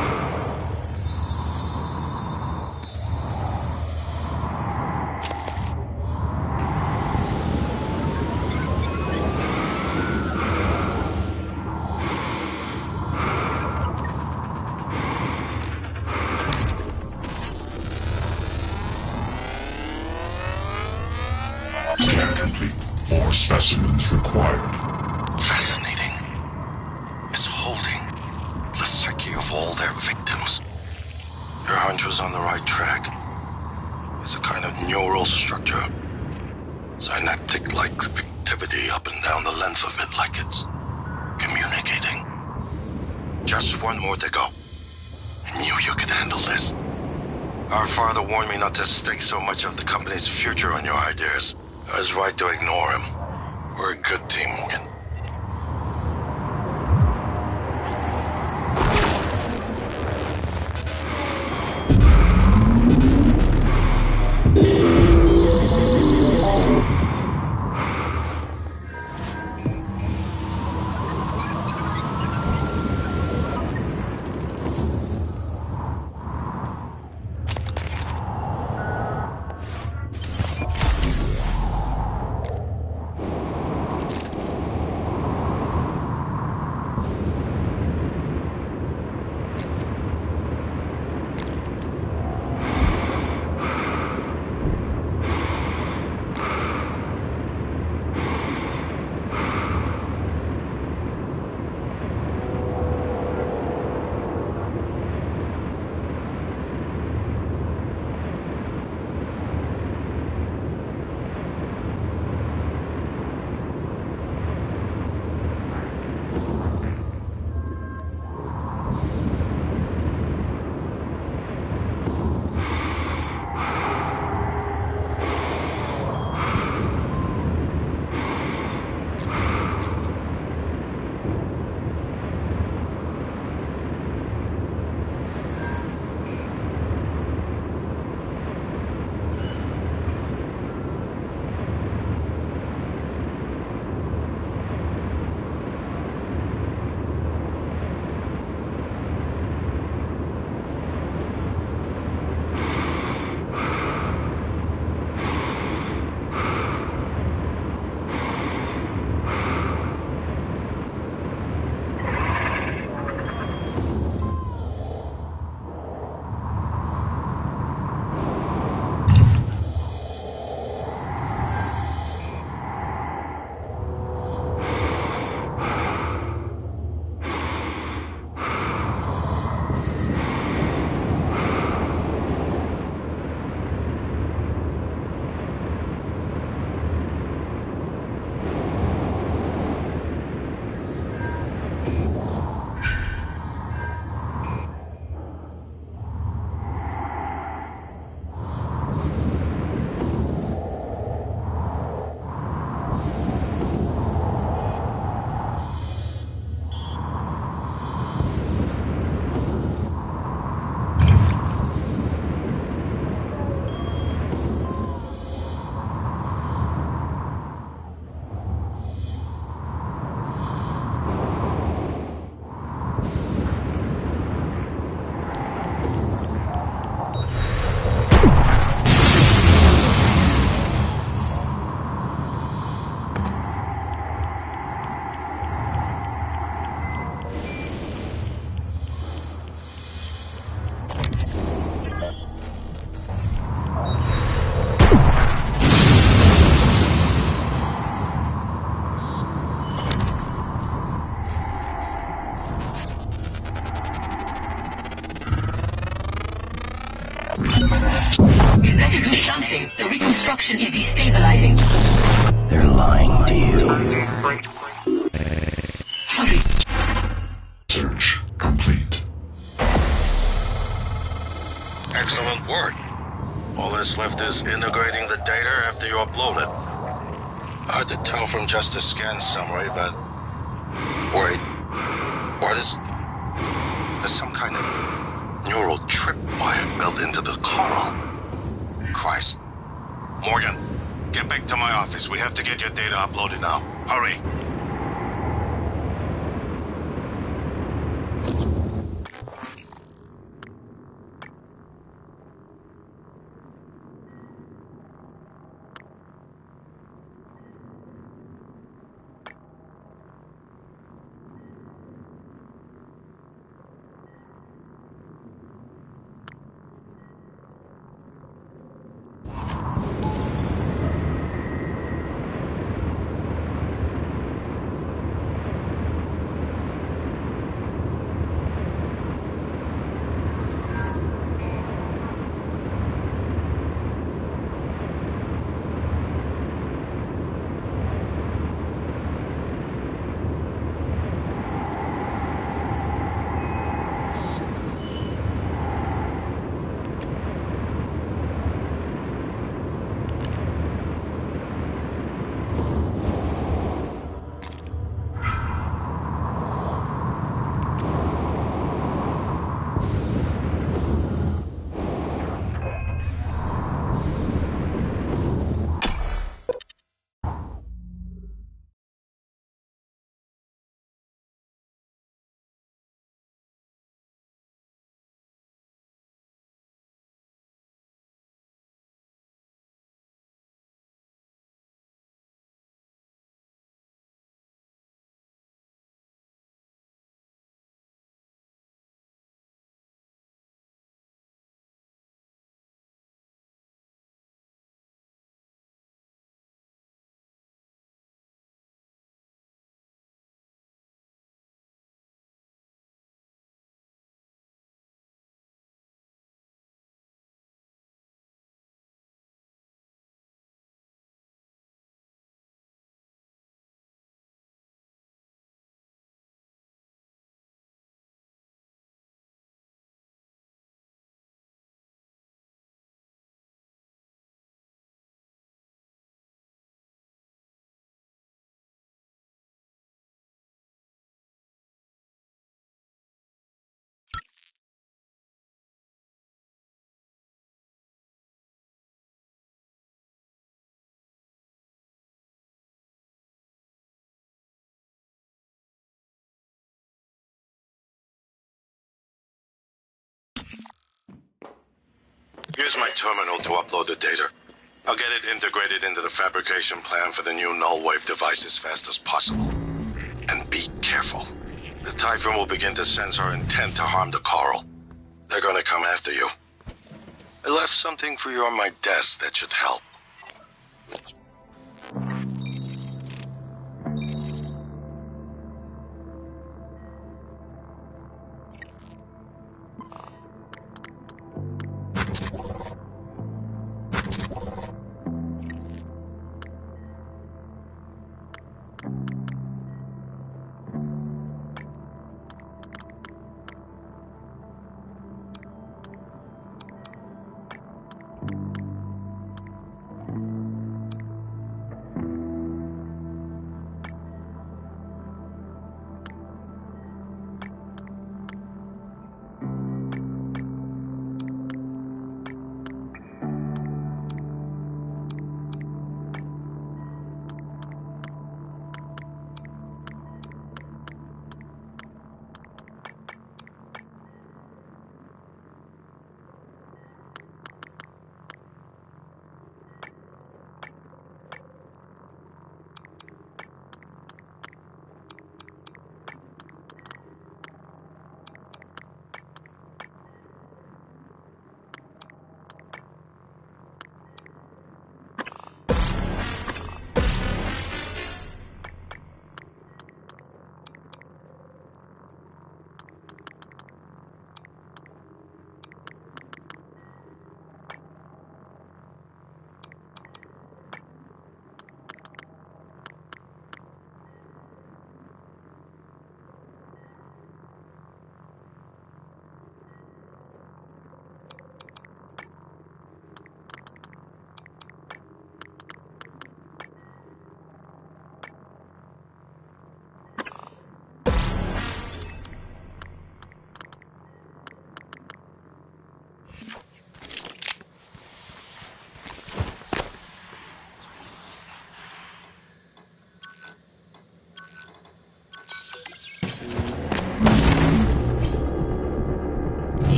use required. Fascinating. It's holding the psyche of all their victims. Your hunch was on the right track. It's a kind of neural structure. Synaptic-like activity up and down the length of it, like it's communicating. Just one more to go. I knew you could handle this. Our father warned me not to stake so much of the company's future on your ideas. I was right to ignore him. We're a good team, Morgan. You better do something. The reconstruction is destabilizing. They're lying to you. Hurry. Search complete. Excellent work. All that's left is integrating the data after you upload it. Hard to tell from just a scan summary, but... Wait. What is... There's some kind of neural tripwire built into the coral. Christ. Morgan, get back to my office. We have to get your data uploaded now. Hurry. Use my terminal to upload the data. I'll get it integrated into the fabrication plan for the new null wave device as fast as possible. And be careful. The Typhon will begin to sense our intent to harm the coral. They're gonna come after you. I left something for you on my desk that should help.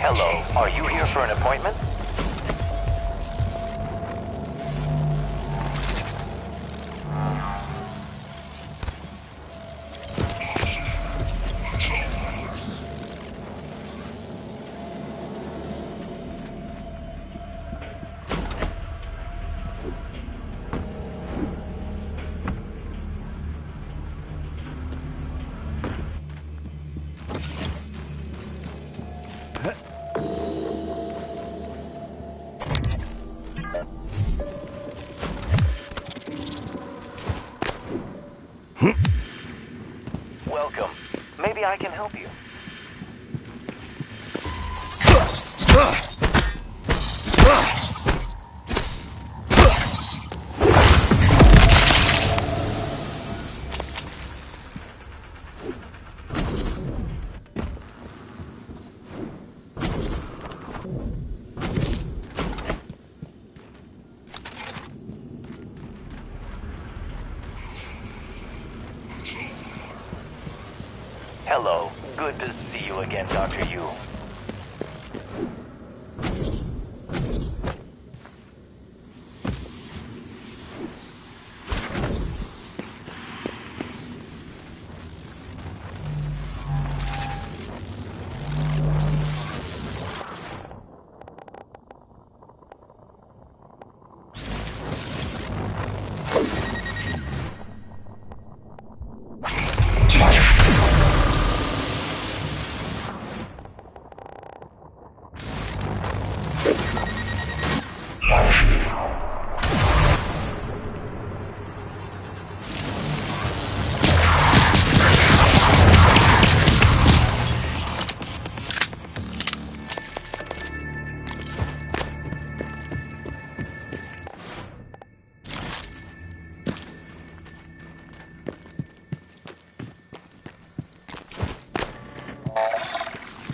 Hello, are you here for an appointment? Welcome. Maybe I can help you. Hello. Good to see you again, Dr. Yu.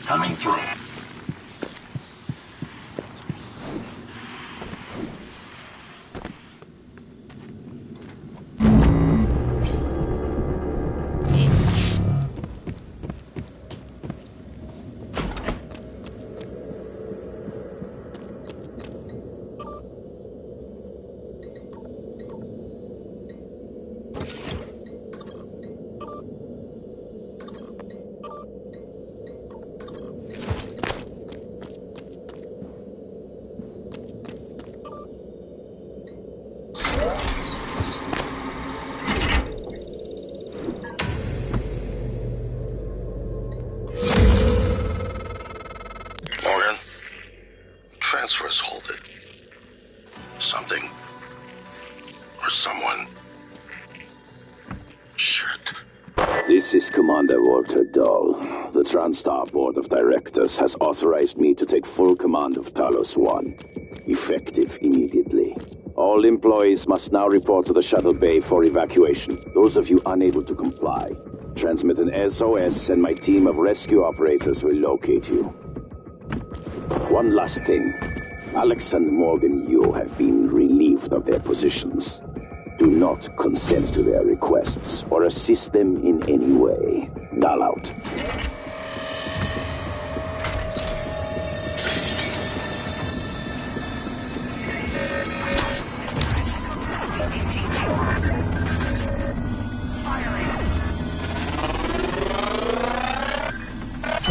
Coming through. Transfers halted. Something or someone. Shit. This is Commander Walter Dahl. The TranStar Board of Directors has authorized me to take full command of Talos 1, effective immediately. All employees must now report to the shuttle bay for evacuation. Those of you unable to comply, transmit an SOS and my team of rescue operators will locate you. One last thing. Alex and Morgan Yu have been relieved of their positions. Do not consent to their requests or assist them in any way. Dahl out.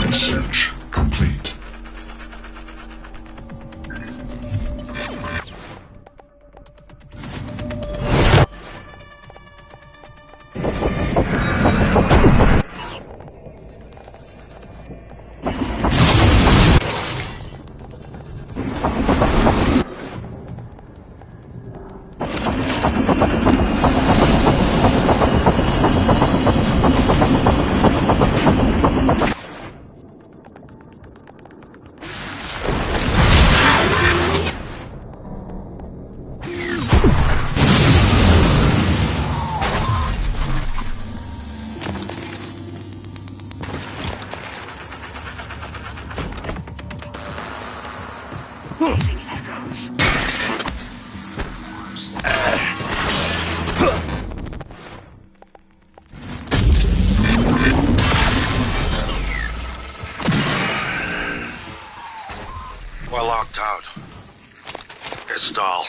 Research complete. knocked out. It's Dahl.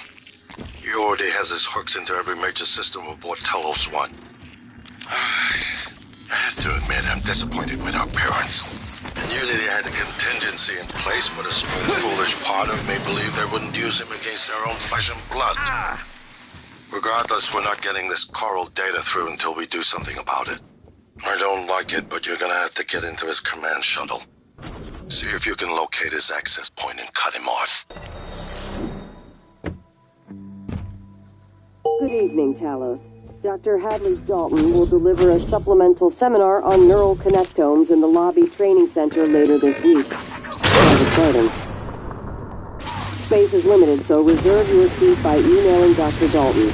He already has his hooks into every major system aboard Talos 1. I have to admit, I'm disappointed with our parents. I knew that they had a contingency in place, but a small foolish part of me believed they wouldn't use him against their own flesh and blood. Regardless, we're not getting this coral data through until we do something about it. I don't like it, but you're gonna have to get into his command shuttle. See if you can locate his access point and cut him off. Good evening, Talos. Dr. Hadley Dalton will deliver a supplemental seminar on neural connectomes in the lobby training center later this week. Quite exciting. Space is limited, so reserve your seat by emailing Dr. Dalton.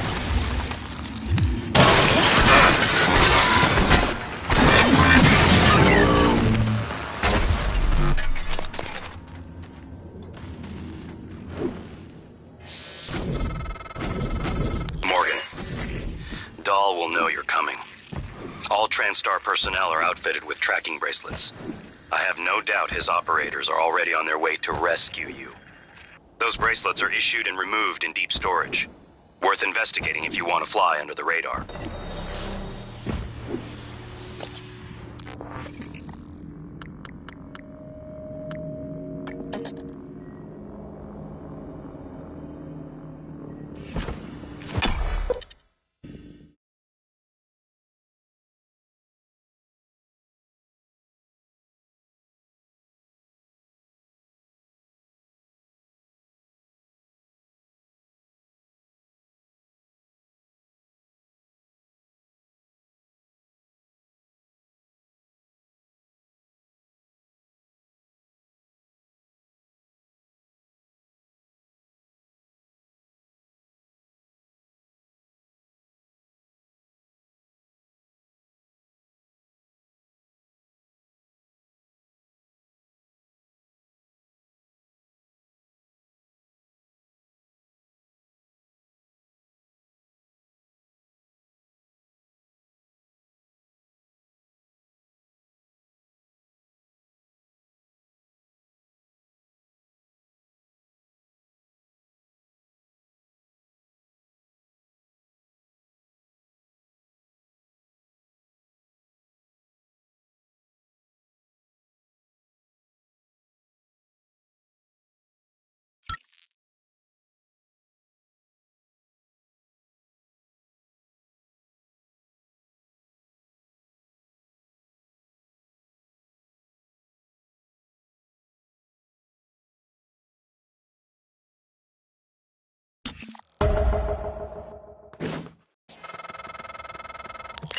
Dahl will know you're coming. All TranStar personnel are outfitted with tracking bracelets. I have no doubt his operators are already on their way to rescue you. Those bracelets are issued and removed in deep storage. Worth investigating if you want to fly under the radar.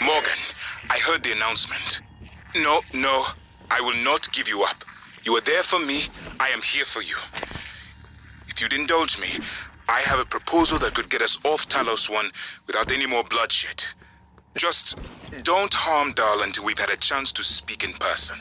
Morgan, I heard the announcement. No, I will not give you up. You are there for me, I am here for you. If you'd indulge me, I have a proposal that could get us off Talos 1 without any more bloodshed. Just don't harm Dahl until we've had a chance to speak in person.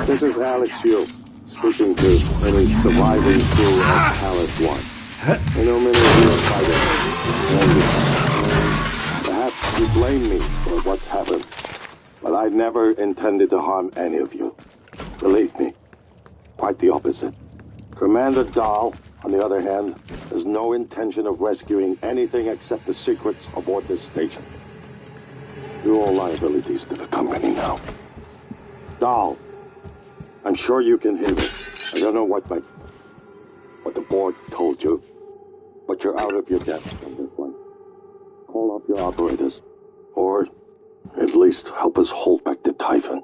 This is Alex Yu, speaking to any surviving crew of Talos 1. I know many of you are fighting, and perhaps you blame me for what's happened, but I never intended to harm any of you. Believe me, quite the opposite. Commander Dahl, on the other hand, has no intention of rescuing anything except the secrets aboard this station. You're all liabilities to the company now. Dahl, I'm sure you can hear me. I don't know what the board told you, but you're out of your depth on this one. Call up your operators, or at least help us hold back the Typhon.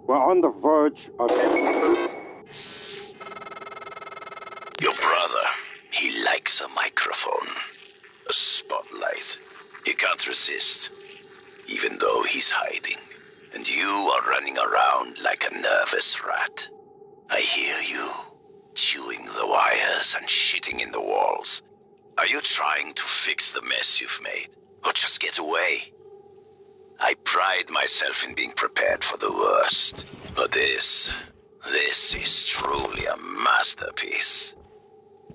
We're on the verge of... Your brother, he likes a microphone, a spotlight. He can't resist, even though he's hiding. And you are running around like a nervous rat. I hear you. chewing the wires and shitting in the walls. Are you trying to fix the mess you've made, or just get away? I pride myself in being prepared for the worst, but this is truly a masterpiece.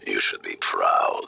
You should be proud.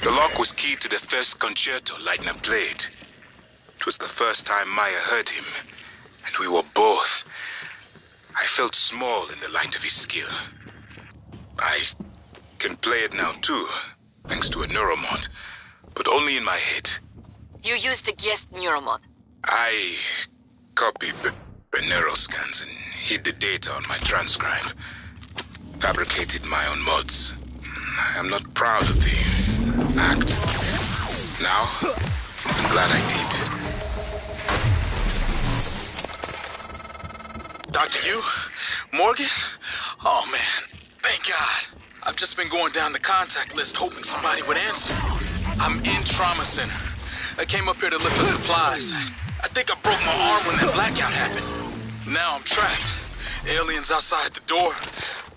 The lock was key to the first concerto Leitner played. It was the first time Maya heard him, and we were both. I felt small in the light of his skill. I can play it now too, thanks to a neuromod, but only in my head. You used a guest neuromod. I copied the neuroscans and hid the data on my transcribe. Fabricated my own mods. I'm not proud of the act. Now, I'm glad I did. Dr. Yu? Morgan? Oh man, thank God. I've just been going down the contact list hoping somebody would answer. I'm in trauma center. I came up here to lift the supplies. I think I broke my arm when that blackout happened. Now I'm trapped. Aliens outside the door.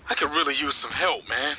I could really use some help, man.